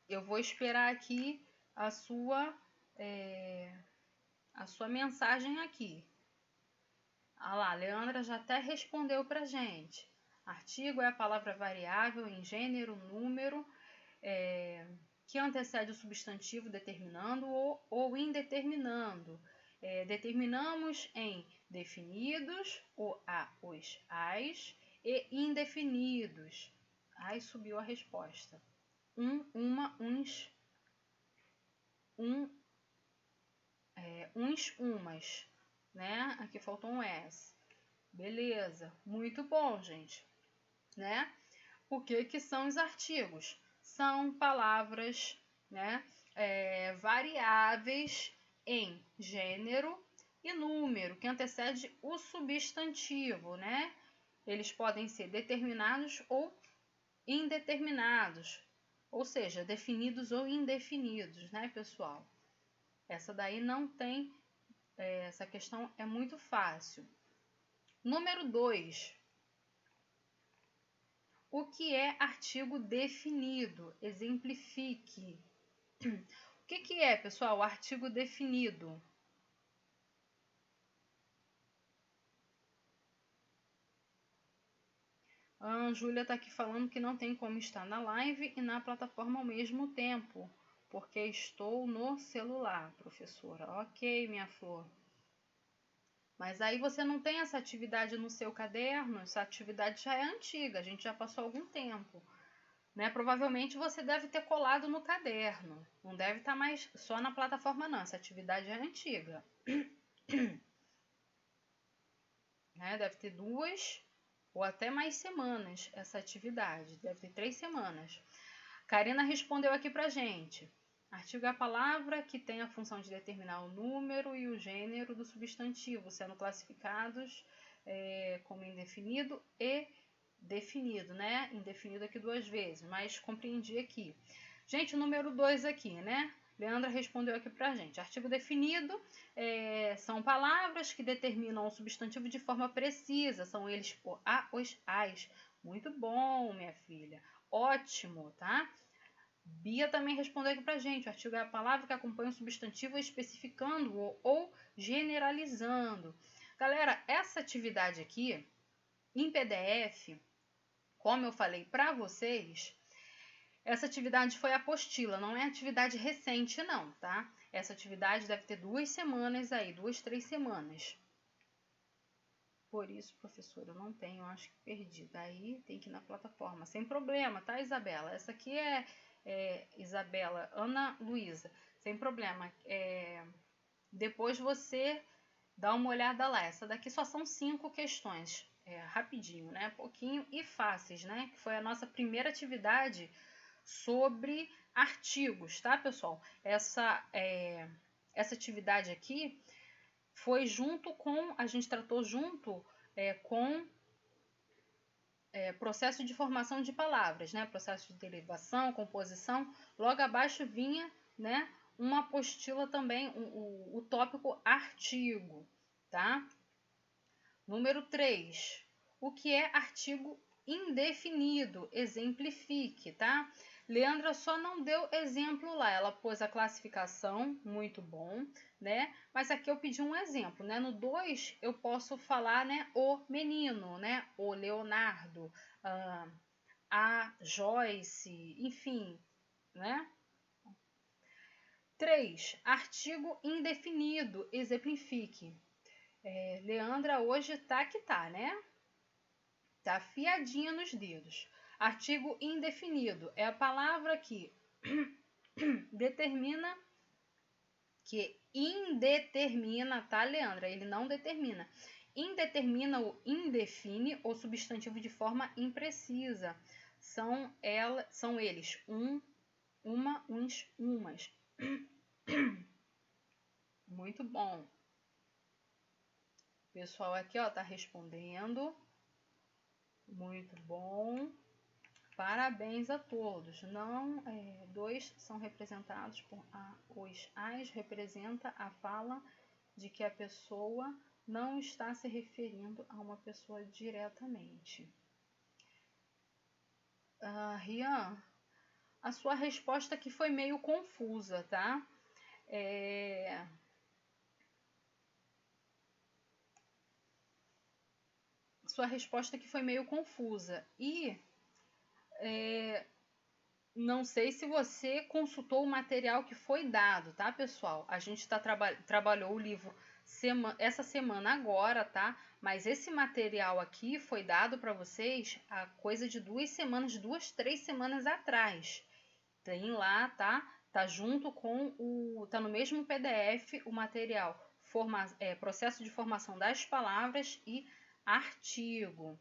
Eu vou esperar aqui a sua mensagem aqui. Ah lá, a Leandra já até respondeu pra gente. Artigo é a palavra variável em gênero, número, que antecede o substantivo determinando ou indeterminando. Determinamos em definidos, os, as, e indefinidos. Aí subiu a resposta. Uma, uns, uns, umas, né? Aqui faltou um S. Beleza, muito bom, gente, né? O que são os artigos? São palavras, né? Variáveis em gênero e número, que antecede o substantivo, né? Eles podem ser determinados ou indeterminados, ou seja, definidos ou indefinidos, né, pessoal? Essa daí não tem, essa questão é muito fácil. Número 2. O que é artigo definido? Exemplifique. O que é, pessoal, artigo definido? A Júlia está aqui falando que não tem como estar na live e na plataforma ao mesmo tempo, porque estou no celular, professora. Ok, minha flor. Mas aí você não tem essa atividade no seu caderno, essa atividade já é antiga, a gente já passou algum tempo. Né? Provavelmente você deve ter colado no caderno, não deve estar mais só na plataforma não, essa atividade é antiga. Né? Deve ter 2 ou até mais semanas essa atividade, deve ter 3 semanas. Karina respondeu aqui pra gente. Artigo é a palavra que tem a função de determinar o número e o gênero do substantivo, sendo classificados como indefinido e definido, né? Indefinido aqui 2 vezes, mas compreendi aqui. Gente, o número 2 aqui, né? Leandra respondeu aqui pra gente. Artigo definido são palavras que determinam o substantivo de forma precisa. São eles o a, os, as. Muito bom, minha filha. Ótimo, tá? Bia também respondeu aqui pra gente. O artigo é a palavra que acompanha o substantivo especificando-o ou generalizando. Galera, essa atividade aqui, em PDF, como eu falei pra vocês, essa atividade foi apostila, não é atividade recente não, tá? Essa atividade deve ter 2 semanas aí, 2, 3 semanas. Por isso, professor, eu não tenho, acho que perdi. Daí tem que ir na plataforma. Sem problema, tá, Isabela? Essa aqui é Isabela, Ana Luísa. Sem problema. Depois você dá uma olhada lá. Essa daqui só são 5 questões. Rapidinho, né? Pouquinho e fáceis, né? Que foi a nossa primeira atividade sobre artigos, tá, pessoal? Essa atividade aqui foi junto com, a gente tratou junto com processo de formação de palavras, né? Processo de derivação, composição. Logo abaixo vinha, né, uma apostila também, o tópico artigo, tá? Número 3. O que é artigo indefinido? Exemplifique, tá? Leandra só não deu exemplo lá, ela pôs a classificação, muito bom, né? Mas aqui eu pedi um exemplo, né? No 2 eu posso falar, né, o menino, né? O Leonardo, a Joyce, enfim, né? 3. Artigo indefinido, exemplifique. Leandra hoje tá que tá, né? Tá afiadinha nos dedos. Artigo indefinido é a palavra que determina, que indetermina, tá, Leandra? Ele não determina. Indetermina ou indefine o substantivo de forma imprecisa. São eles uma, uns, umas. Muito bom. O pessoal aqui, ó, tá respondendo. Muito bom. Parabéns a todos. Não, 2 são representados por os as, representa a fala de que a pessoa não está se referindo a uma pessoa diretamente. Rian, a sua resposta aqui foi meio confusa, tá? Sua resposta aqui foi meio confusa e não sei se você consultou o material que foi dado, tá, pessoal? A gente trabalhou o livro essa semana agora, tá? Mas esse material aqui foi dado para vocês há coisa de 2 semanas, 2, 3 semanas atrás. Tem lá, tá? Tá junto com tá no mesmo PDF o material processo de formação das palavras e artigo.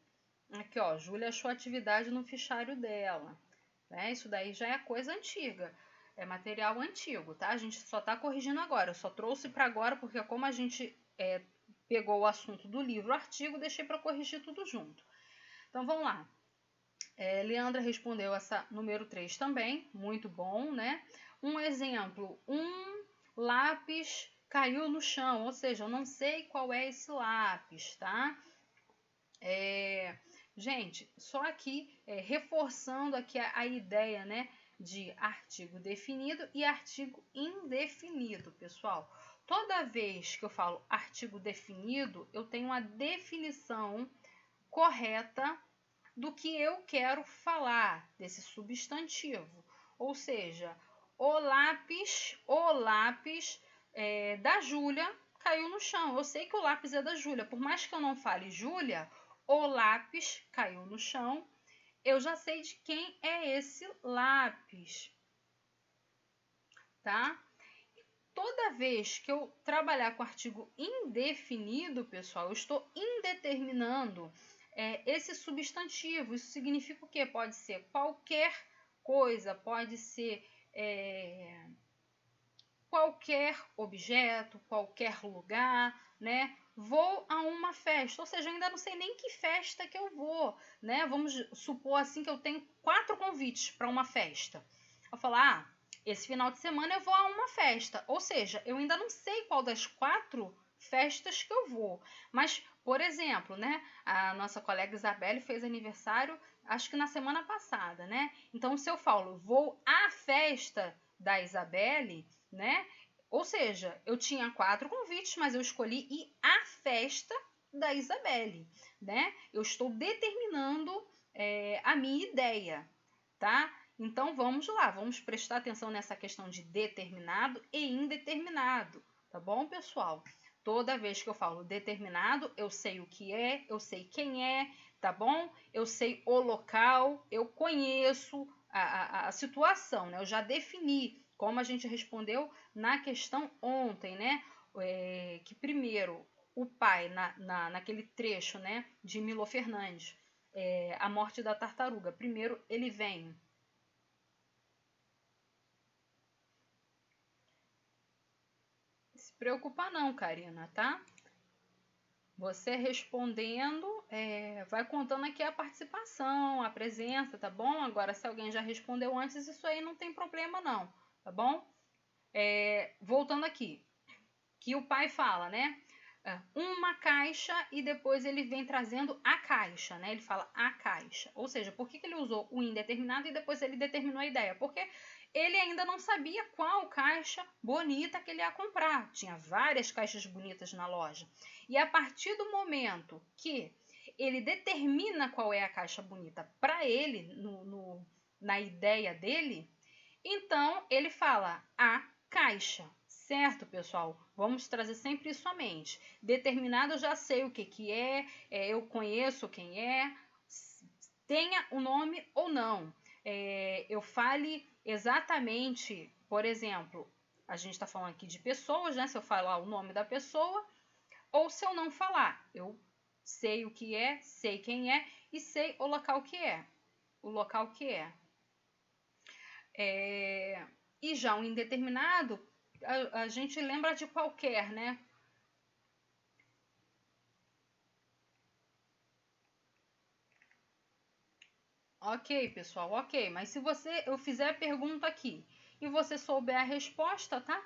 Aqui, ó, Júlia achou atividade no fichário dela. Né? Isso daí já é coisa antiga, é material antigo, tá? A gente só tá corrigindo agora, eu só trouxe para agora porque como a gente pegou o assunto do livro, o artigo, deixei para corrigir tudo junto. Então vamos lá. Leandra respondeu essa número 3 também, muito bom, né? Um exemplo, um lápis caiu no chão, ou seja, eu não sei qual é esse lápis, tá? Gente, só aqui reforçando aqui a ideia, né, de artigo definido e artigo indefinido, pessoal. Toda vez que eu falo artigo definido, eu tenho uma definição correta do que eu quero falar desse substantivo. Ou seja, o lápis da Júlia caiu no chão. Eu sei que o lápis é da Júlia. Por mais que eu não fale Júlia, o lápis caiu no chão. Eu já sei de quem é esse lápis. Tá? Toda vez que eu trabalhar com artigo indefinido, pessoal, eu estou indeterminando esse substantivo. Isso significa o quê? Pode ser qualquer coisa, pode ser qualquer objeto, qualquer lugar, né? Vou a uma festa, ou seja, eu ainda não sei nem que festa que eu vou, né? Vamos supor assim que eu tenho 4 convites para uma festa. Eu falo, esse final de semana eu vou a uma festa, ou seja, eu ainda não sei qual das 4 festas que eu vou. Mas, por exemplo, né? A nossa colega Isabelle fez aniversário, acho que na semana passada, né? Então, se eu falo, vou à festa da Isabelle, né? Ou seja, eu tinha 4 convites, mas eu escolhi ir à festa da Isabelle, né? Eu estou determinando a minha ideia, tá? Então vamos lá, vamos prestar atenção nessa questão de determinado e indeterminado, tá bom, pessoal? Toda vez que eu falo determinado, eu sei o que é, eu sei quem é, tá bom? Eu sei o local, eu conheço a situação, né? Eu já defini, como a gente respondeu na questão ontem, né? Que primeiro o pai, naquele trecho, né, de Milo Fernandes, A Morte da Tartaruga, primeiro ele vem. Se preocupa não, Karina, tá? Você respondendo, vai contando aqui a participação, a presença, tá bom? Agora, se alguém já respondeu antes, isso aí não tem problema não, tá bom? Voltando aqui, que o pai fala, né? Uma caixa e depois ele vem trazendo a caixa, né? Ele fala a caixa. Ou seja, por que ele usou o indeterminado e depois ele determinou a ideia? Porque ele ainda não sabia qual caixa bonita que ele ia comprar. Tinha várias caixas bonitas na loja. E a partir do momento que ele determina qual é a caixa bonita para ele, na ideia dele, então ele fala a caixa. Certo, pessoal? Vamos trazer sempre isso à mente. Determinado, eu já sei o que é, eu conheço quem é, tenha o nome ou não. Eu fale exatamente, por exemplo, a gente está falando aqui de pessoas, né? Se eu falar o nome da pessoa, ou se eu não falar, eu sei o que é, sei quem é e sei o local que é. O local que é. E já um indeterminado, a gente lembra de qualquer, né? Ok, pessoal, ok. Mas se eu fizer a pergunta aqui e você souber a resposta, tá?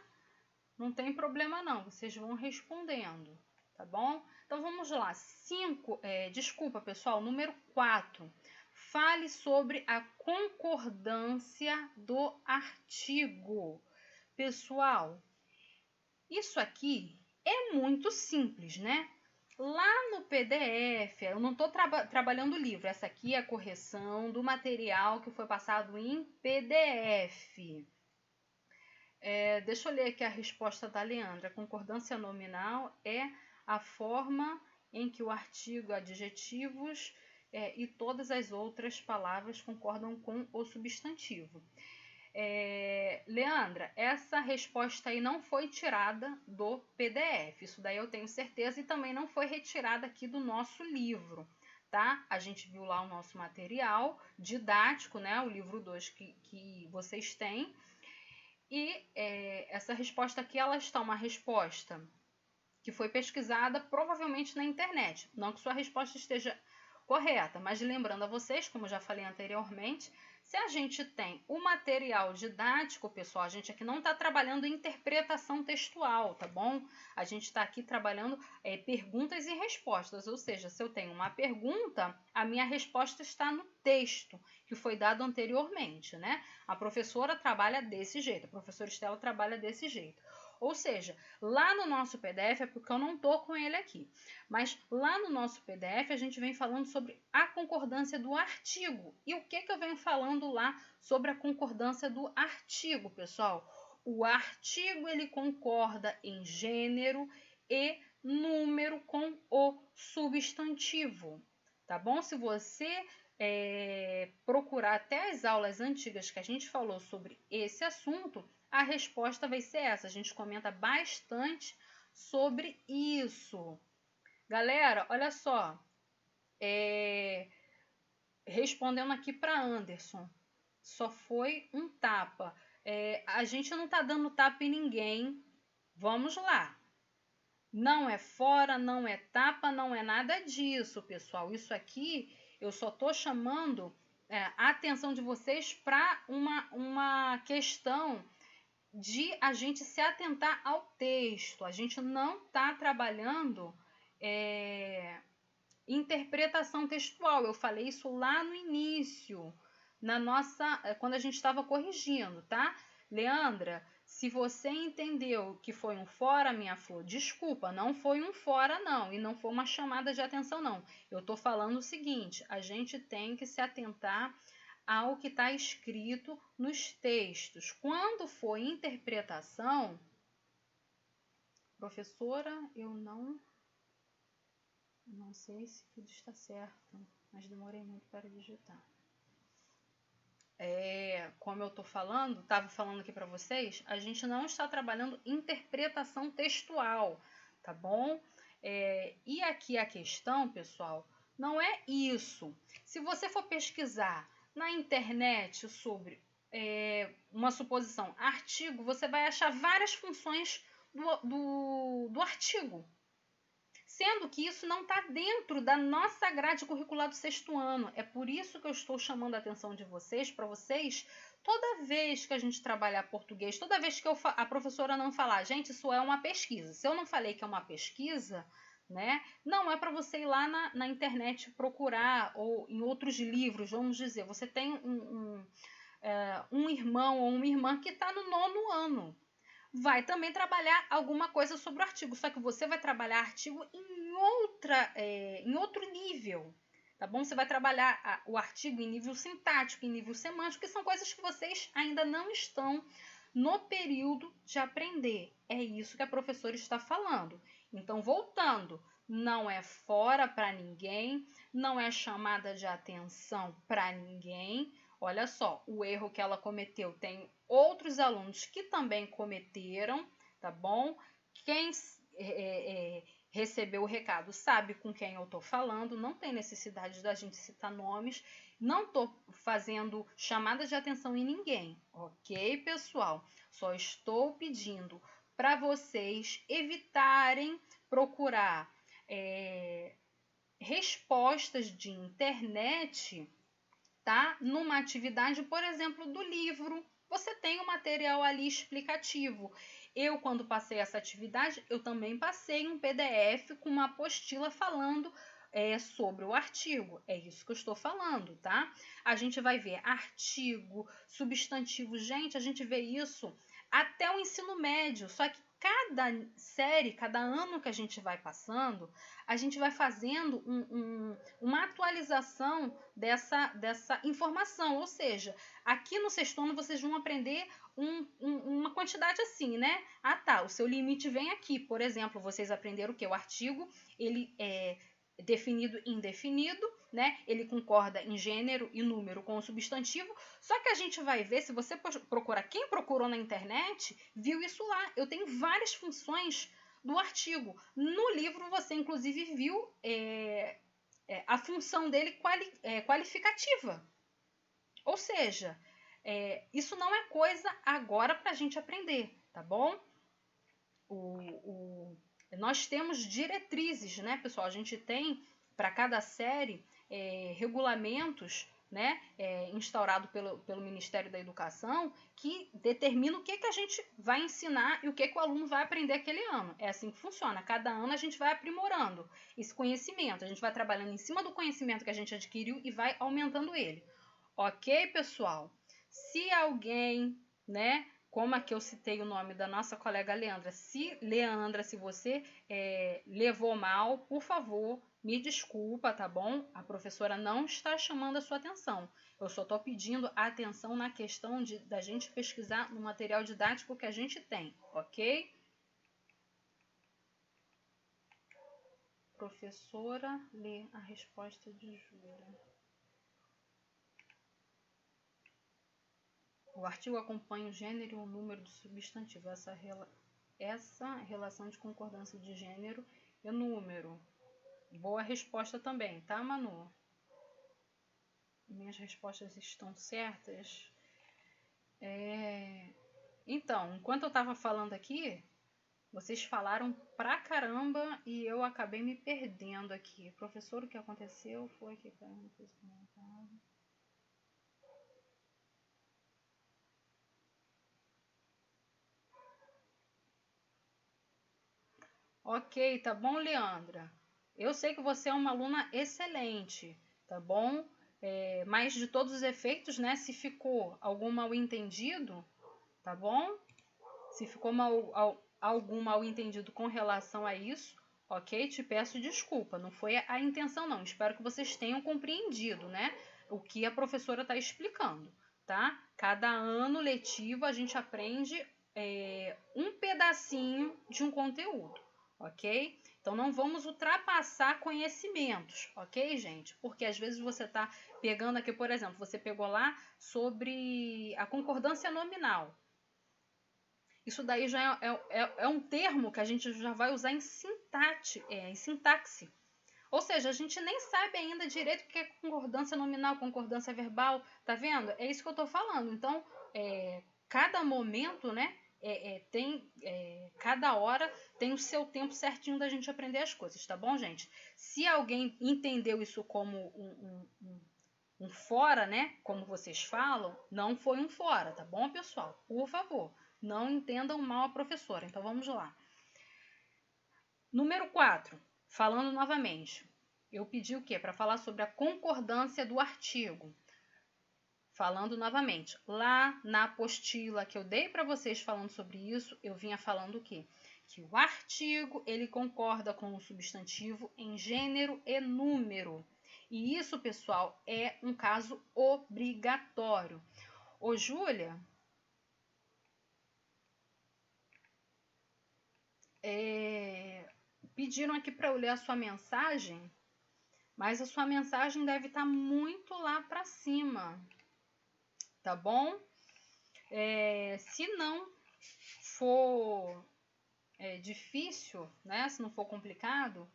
Não tem problema não, vocês vão respondendo, tá bom? Então vamos lá. Desculpa, pessoal, número 4. Fale sobre a concordância do artigo. Pessoal, isso aqui é muito simples, né? Lá no PDF, eu não estou trabalhando o livro, essa aqui é a correção do material que foi passado em PDF. Deixa eu ler aqui a resposta da Leandra. A concordância nominal é a forma em que o artigo, adjetivos e todas as outras palavras concordam com o substantivo. Leandra, essa resposta aí não foi tirada do PDF, isso daí eu tenho certeza, e também não foi retirada aqui do nosso livro, tá? A gente viu lá o nosso material didático, né? O livro 2 que vocês têm, e essa resposta aqui, ela está uma resposta que foi pesquisada provavelmente na internet, não que sua resposta esteja correta, mas lembrando a vocês, como já falei anteriormente, se a gente tem o material didático, pessoal, a gente aqui não está trabalhando interpretação textual, tá bom? A gente está aqui trabalhando perguntas e respostas, ou seja, se eu tenho uma pergunta, a minha resposta está no texto que foi dado anteriormente, né? A professora trabalha desse jeito, a professora Estela trabalha desse jeito. Ou seja, lá no nosso PDF, é porque eu não estou com ele aqui, mas lá no nosso PDF a gente vem falando sobre a concordância do artigo. E o que eu venho falando lá sobre a concordância do artigo, pessoal? O artigo, ele concorda em gênero e número com o substantivo, tá bom? Se você procurar até as aulas antigas que a gente falou sobre esse assunto, a resposta vai ser essa. A gente comenta bastante sobre isso. Galera, olha só. Respondendo aqui para Anderson. Só foi um tapa. A gente não tá dando tapa em ninguém. Vamos lá. Não é fora, não é tapa, não é nada disso, pessoal. Isso aqui eu só tô chamando a atenção de vocês para uma questão de a gente se atentar ao texto. A gente não está trabalhando interpretação textual. Eu falei isso lá no início, quando a gente estava corrigindo, tá? Leandra, se você entendeu que foi um fora, minha flor, desculpa, não foi um fora não, e não foi uma chamada de atenção não. Eu estou falando o seguinte, a gente tem que se atentar ao que está escrito nos textos. Quando for interpretação, professora, eu não sei se tudo está certo, mas demorei muito para digitar. Como eu estou falando, estava falando aqui para vocês, a gente não está trabalhando interpretação textual, tá bom? E aqui a questão, pessoal, não é isso. Se você for pesquisar na internet sobre uma suposição artigo, você vai achar várias funções do artigo. Sendo que isso não está dentro da nossa grade curricular do sexto ano. É por isso que eu estou chamando a atenção de vocês, para vocês, toda vez que a gente trabalhar português, toda vez que a professora não falar, gente, isso é uma pesquisa. Se eu não falei que é uma pesquisa, né, não é para você ir lá na internet procurar, ou em outros livros, vamos dizer, você tem um irmão ou uma irmã que está no 9º ano. Vai também trabalhar alguma coisa sobre o artigo, só que você vai trabalhar artigo em outro nível, tá bom? Você vai trabalhar o artigo em nível sintático, em nível semântico, que são coisas que vocês ainda não estão no período de aprender. É isso que a professora está falando. Então, voltando, não é fora para ninguém, não é chamada de atenção para ninguém. Olha só, o erro que ela cometeu tem outros alunos que também cometeram, tá bom? Quem recebeu o recado sabe com quem eu estou falando, não tem necessidade da gente citar nomes, não estou fazendo chamada de atenção em ninguém, ok, pessoal? Só estou pedindo para vocês evitarem procurar respostas de internet, tá? Numa atividade, por exemplo, do livro. Você tem um material ali explicativo. Eu, quando passei essa atividade, eu também passei um PDF com uma apostila falando sobre o artigo. É isso que eu estou falando, tá? A gente vai ver artigo, substantivo. Gente, a gente vê isso até o ensino médio. Só que cada série, cada ano que a gente vai passando, a gente vai fazendo uma atualização dessa informação. Ou seja, aqui no sexto ano vocês vão aprender uma quantidade assim, né? Ah, tá, o seu limite vem aqui. Por exemplo, vocês aprenderam o que? O artigo, ele é definido e indefinido, né? Ele concorda em gênero e número com o substantivo. Só que a gente vai ver, se você procurar, quem procurou na internet, viu isso lá. Eu tenho várias funções do artigo. No livro você inclusive viu a função dele qualificativa. Ou seja, isso não é coisa agora para a gente aprender, tá bom? Nós temos diretrizes, né, pessoal? A gente tem para cada série regulamentos, né, instaurado pelo Ministério da Educação, que determina o que a gente vai ensinar e o que o aluno vai aprender aquele ano. É assim que funciona. Cada ano a gente vai aprimorando esse conhecimento. A gente vai trabalhando em cima do conhecimento que a gente adquiriu e vai aumentando ele. Ok, pessoal? Se alguém, né, como aqui eu citei o nome da nossa colega Leandra, se você levou mal, por favor, me desculpa, tá bom? A professora não está chamando a sua atenção. Eu só estou pedindo atenção na questão da gente pesquisar no material didático que a gente tem, ok? Professora, lê a resposta de Júlia. O artigo acompanha o gênero e o número do substantivo. Essa relação de concordância de gênero e número. Boa resposta também, tá, Manu? Minhas respostas estão certas? Então, enquanto eu estava falando aqui, vocês falaram pra caramba e eu acabei me perdendo aqui. Professor, o que aconteceu foi que... Ok, tá bom, Leandra? Eu sei que você é uma aluna excelente, tá bom? Mas de todos os efeitos, né? Se ficou algum mal entendido, tá bom? Se ficou algum mal entendido com relação a isso, ok? Te peço desculpa, não foi a intenção não. Espero que vocês tenham compreendido, né? O que a professora está explicando, tá? Cada ano letivo a gente aprende um pedacinho de um conteúdo, ok? Então não vamos ultrapassar conhecimentos, ok, gente? Porque às vezes você está pegando aqui, por exemplo, você pegou lá sobre a concordância nominal. Isso daí já é um termo que a gente já vai usar em sintaxe. Ou seja, a gente nem sabe ainda direito o que é concordância nominal, concordância verbal, tá vendo? É isso que eu tô falando. Então, cada momento, né, cada hora tem o seu tempo certinho da gente aprender as coisas, tá bom, gente? Se alguém entendeu isso como um fora, né, como vocês falam, não foi um fora, tá bom, pessoal? Por favor, não entendam mal a professora. Então, vamos lá. Número 4, falando novamente. Eu pedi o quê? Para falar sobre a concordância do artigo. Falando novamente, lá na apostila que eu dei para vocês falando sobre isso, eu vinha falando o quê? Que o artigo, ele concorda com o substantivo em gênero e número. E isso, pessoal, é um caso obrigatório. Ô, Júlia, pediram aqui para eu ler a sua mensagem, mas a sua mensagem deve estar muito lá para cima, tá bom? Se não for difícil, né? Se não for complicado,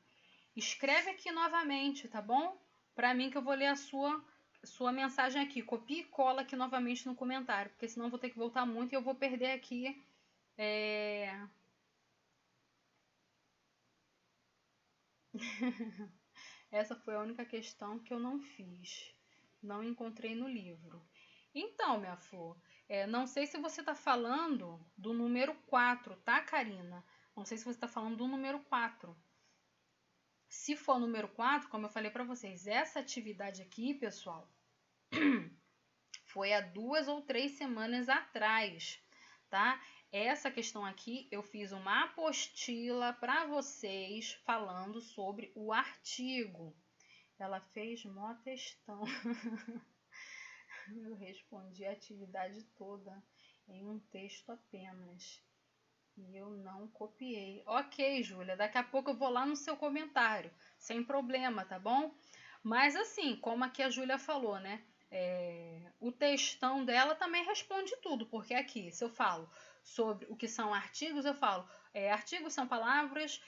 escreve aqui novamente, tá bom? Para mim que eu vou ler a sua mensagem aqui. Copia e cola aqui novamente no comentário, porque senão eu vou ter que voltar muito e eu vou perder aqui. Essa foi a única questão que eu não fiz. Não encontrei no livro. Então, minha flor, não sei se você está falando do número 4, tá, Karina? Não sei se você está falando do número 4. Se for o número 4, como eu falei para vocês, essa atividade aqui, pessoal, foi há 2 ou 3 semanas atrás, tá? Essa questão aqui, eu fiz uma apostila para vocês falando sobre o artigo. Ela fez mó textão. Eu respondi a atividade toda em um texto apenas. E eu não copiei. Ok, Júlia, daqui a pouco eu vou lá no seu comentário. Sem problema, tá bom? Mas assim, como aqui a Júlia falou, né? O textão dela também responde tudo. Porque aqui, se eu falo sobre o que são artigos, eu falo... artigos são palavras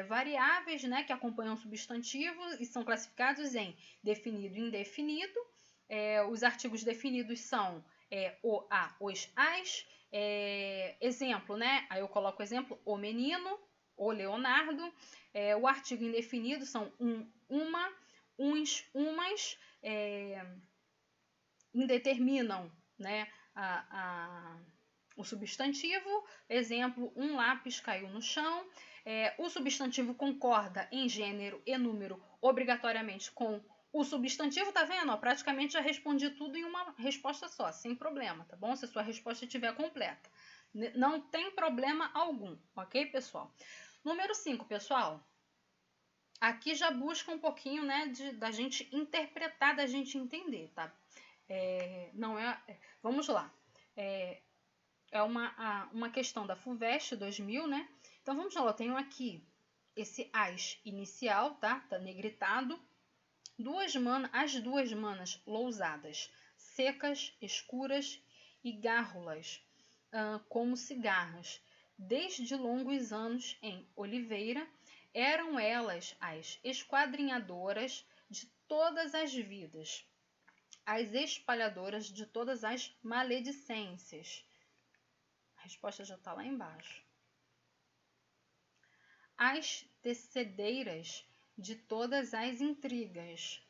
variáveis, né? Que acompanham substantivos e são classificados em definido e indefinido. Os artigos definidos são o, a, os, as. Exemplo, né? Aí eu coloco exemplo, o menino, o Leonardo. O artigo indefinido são uma, uns, umas. Indeterminam, né? O substantivo. Exemplo, um lápis caiu no chão. O substantivo concorda em gênero e número obrigatoriamente com o substantivo, tá vendo? Ó, praticamente já respondi tudo em uma resposta só, sem problema, tá bom? Se a sua resposta estiver completa. Não tem problema algum, ok, pessoal? Número 5, pessoal. Aqui já busca um pouquinho, né, da gente interpretar, da gente entender, tá? Vamos lá. É uma questão da FUVEST 2000, né? Então, vamos lá. Eu tenho aqui esse as inicial, tá? Tá negritado. As duas manas lousadas, secas, escuras e gárrulas, como cigarras, desde longos anos em Oliveira, eram elas as esquadrinhadoras de todas as vidas. as espalhadoras de todas as maledicências. A resposta já está lá embaixo. As tecedeiras de todas as intrigas.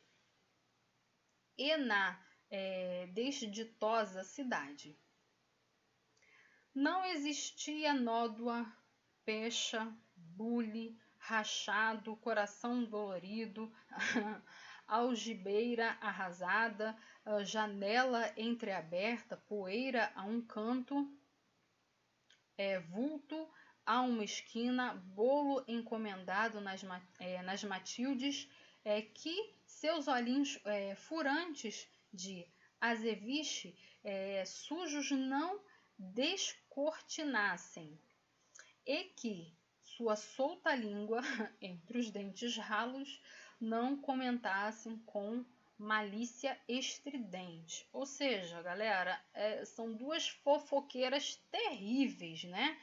E na desditosa cidade. Não existia nódoa, pecha, bule, rachado, coração dolorido, algibeira arrasada, janela entreaberta, poeira a um canto, vulto a uma esquina, bolo encomendado nas Matildes, que seus olhinhos furantes de azeviche sujos não descortinassem, e que sua solta língua entre os dentes ralos não comentassem com malícia estridente. Ou seja, galera, são duas fofoqueiras terríveis, né?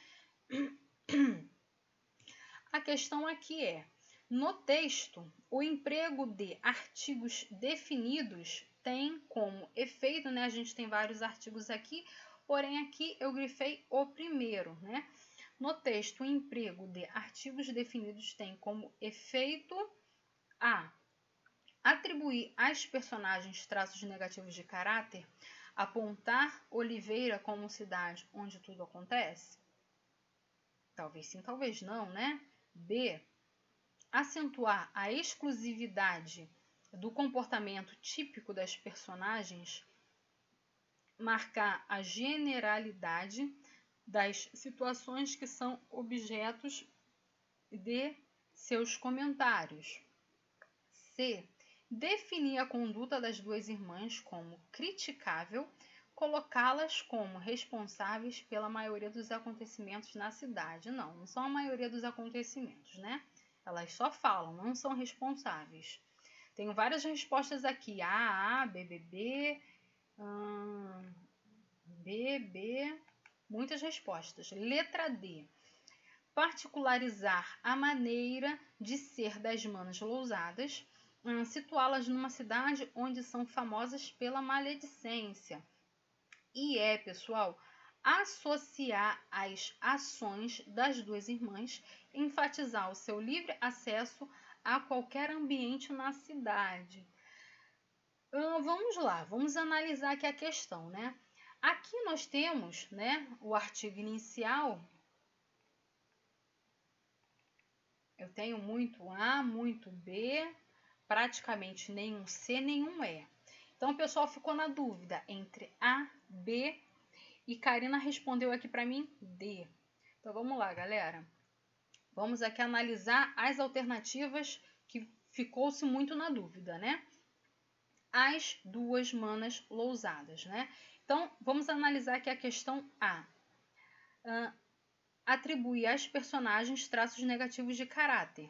A questão aqui no texto, o emprego de artigos definidos tem como efeito, né? A gente tem vários artigos aqui, porém aqui eu grifei o primeiro, né? No texto, o emprego de artigos definidos tem como efeito a atribuir às personagens traços negativos de caráter, apontar Oliveira como cidade onde tudo acontece? Talvez sim, talvez não, né? B. Acentuar a exclusividade do comportamento típico das personagens, marcar a generalidade das situações que são objetos de seus comentários. C. Definir a conduta das duas irmãs como criticável, colocá-las como responsáveis pela maioria dos acontecimentos na cidade. Não são a maioria dos acontecimentos, né? Elas só falam, não são responsáveis. Tenho várias respostas aqui. A, B, B, B, B, B, muitas respostas. Letra D. Particularizar a maneira de ser das manas lousadas, situá-las numa cidade onde são famosas pela maledicência. E pessoal, associar as ações das duas irmãs, enfatizar o seu livre acesso a qualquer ambiente na cidade. Vamos lá, vamos analisar aqui a questão, né? Aqui nós temos, né, o artigo inicial. Eu tenho muito A, muito B, praticamente nenhum C, nenhum E. Então, o pessoal ficou na dúvida entre A, B e Karina respondeu aqui para mim D. Então, vamos lá, galera. Vamos aqui analisar as alternativas que ficou-se muito na dúvida, né? As duas manas lousadas, né? Então, vamos analisar aqui a questão A. Atribuir às personagens traços negativos de caráter.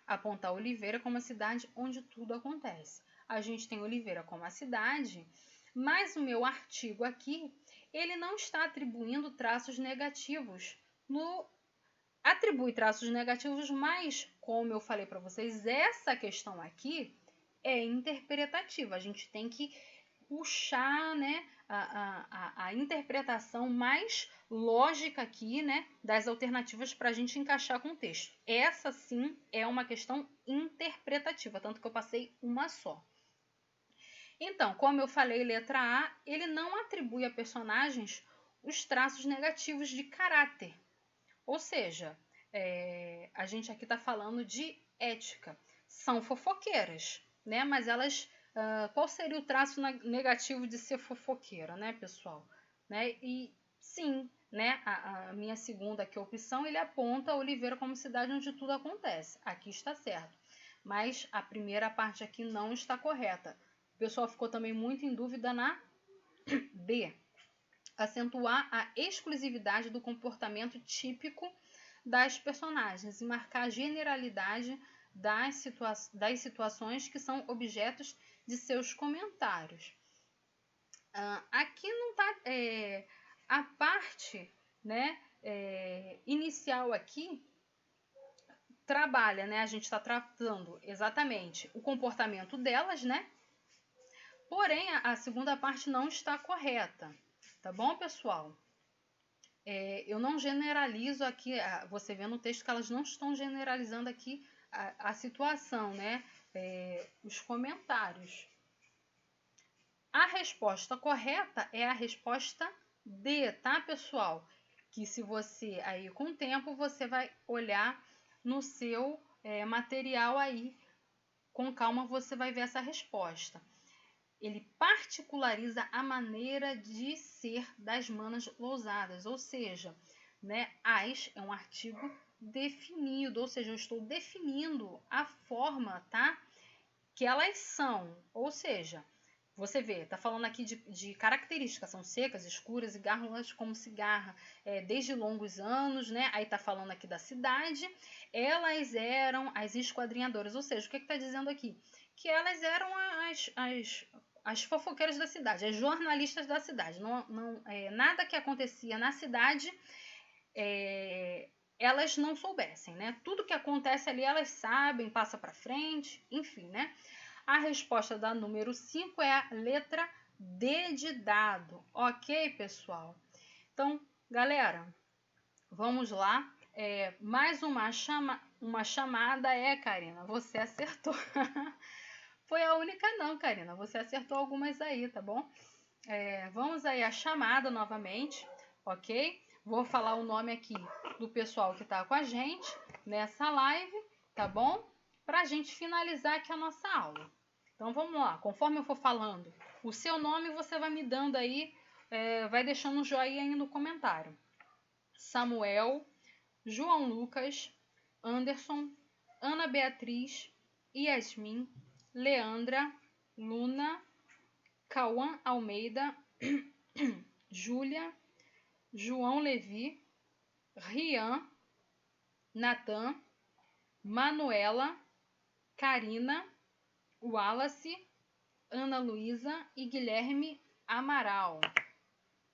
Apontar Oliveira como a cidade onde tudo acontece. A gente tem Oliveira como a cidade, mas o meu artigo aqui, ele não está atribuindo traços negativos. Atribui traços negativos, mas, como eu falei para vocês, essa questão aqui é interpretativa. A gente tem que puxar, né, a interpretação mais lógica aqui, né, das alternativas para a gente encaixar com o texto. Essa sim é uma questão interpretativa, tanto que eu passei uma só. Então, como eu falei, letra A, ele não atribui a personagens os traços negativos de caráter. Ou seja, a gente aqui está falando de ética. São fofoqueiras, né? Mas elas... qual seria o traço negativo de ser fofoqueira, né, pessoal? Né? E sim, né, a minha segunda aqui, opção, ele aponta Oliveira como cidade onde tudo acontece. Aqui está certo. Mas a primeira parte aqui não está correta. O pessoal ficou também muito em dúvida na B. Acentuar a exclusividade do comportamento típico das personagens e marcar a generalidade das situações que são objetos de seus comentários. Aqui não está a parte, né, inicial aqui trabalha, né? A gente está tratando exatamente o comportamento delas, né? Porém, a segunda parte não está correta, tá bom, pessoal? Eu não generalizo aqui, você vê no texto que elas não estão generalizando aqui a situação, né? Os comentários. A resposta correta é a resposta D, tá, pessoal? Que se você aí com o tempo, você vai olhar no seu material aí, com calma você vai ver essa resposta. Ele particulariza a maneira de ser das manas lousadas, ou seja, né, as é um artigo definido, ou seja, eu estou definindo a forma, tá, que elas são, ou seja, você vê, tá falando aqui de características, são secas, escuras e gárrulas como cigarra, desde longos anos, né? Aí tá falando aqui da cidade, elas eram as esquadrinhadoras, ou seja, o que tá dizendo aqui? Que elas eram as fofoqueiras da cidade, as jornalistas da cidade. Nada que acontecia na cidade elas não soubessem, né? Tudo que acontece ali elas sabem, passa para frente, enfim, né? A resposta da número 5 é a letra D de dado, ok, pessoal? Então, galera, vamos lá. Mais uma chamada, Karina, você acertou. Foi a única não, Karina, você acertou algumas aí, tá bom? Vamos aí a chamada novamente, ok? Vou falar o nome aqui do pessoal que tá com a gente nessa live, tá bom? Pra gente finalizar aqui a nossa aula. Então vamos lá, conforme eu for falando o seu nome, você vai me dando aí, vai deixando um joinha aí no comentário. Samuel, João Lucas, Anderson, Ana Beatriz, Yasmin, Leandra, Luna, Cauã Almeida, Júlia, João Levi, Rian, Natan, Manuela, Karina, Wallace, Ana Luísa e Guilherme Amaral.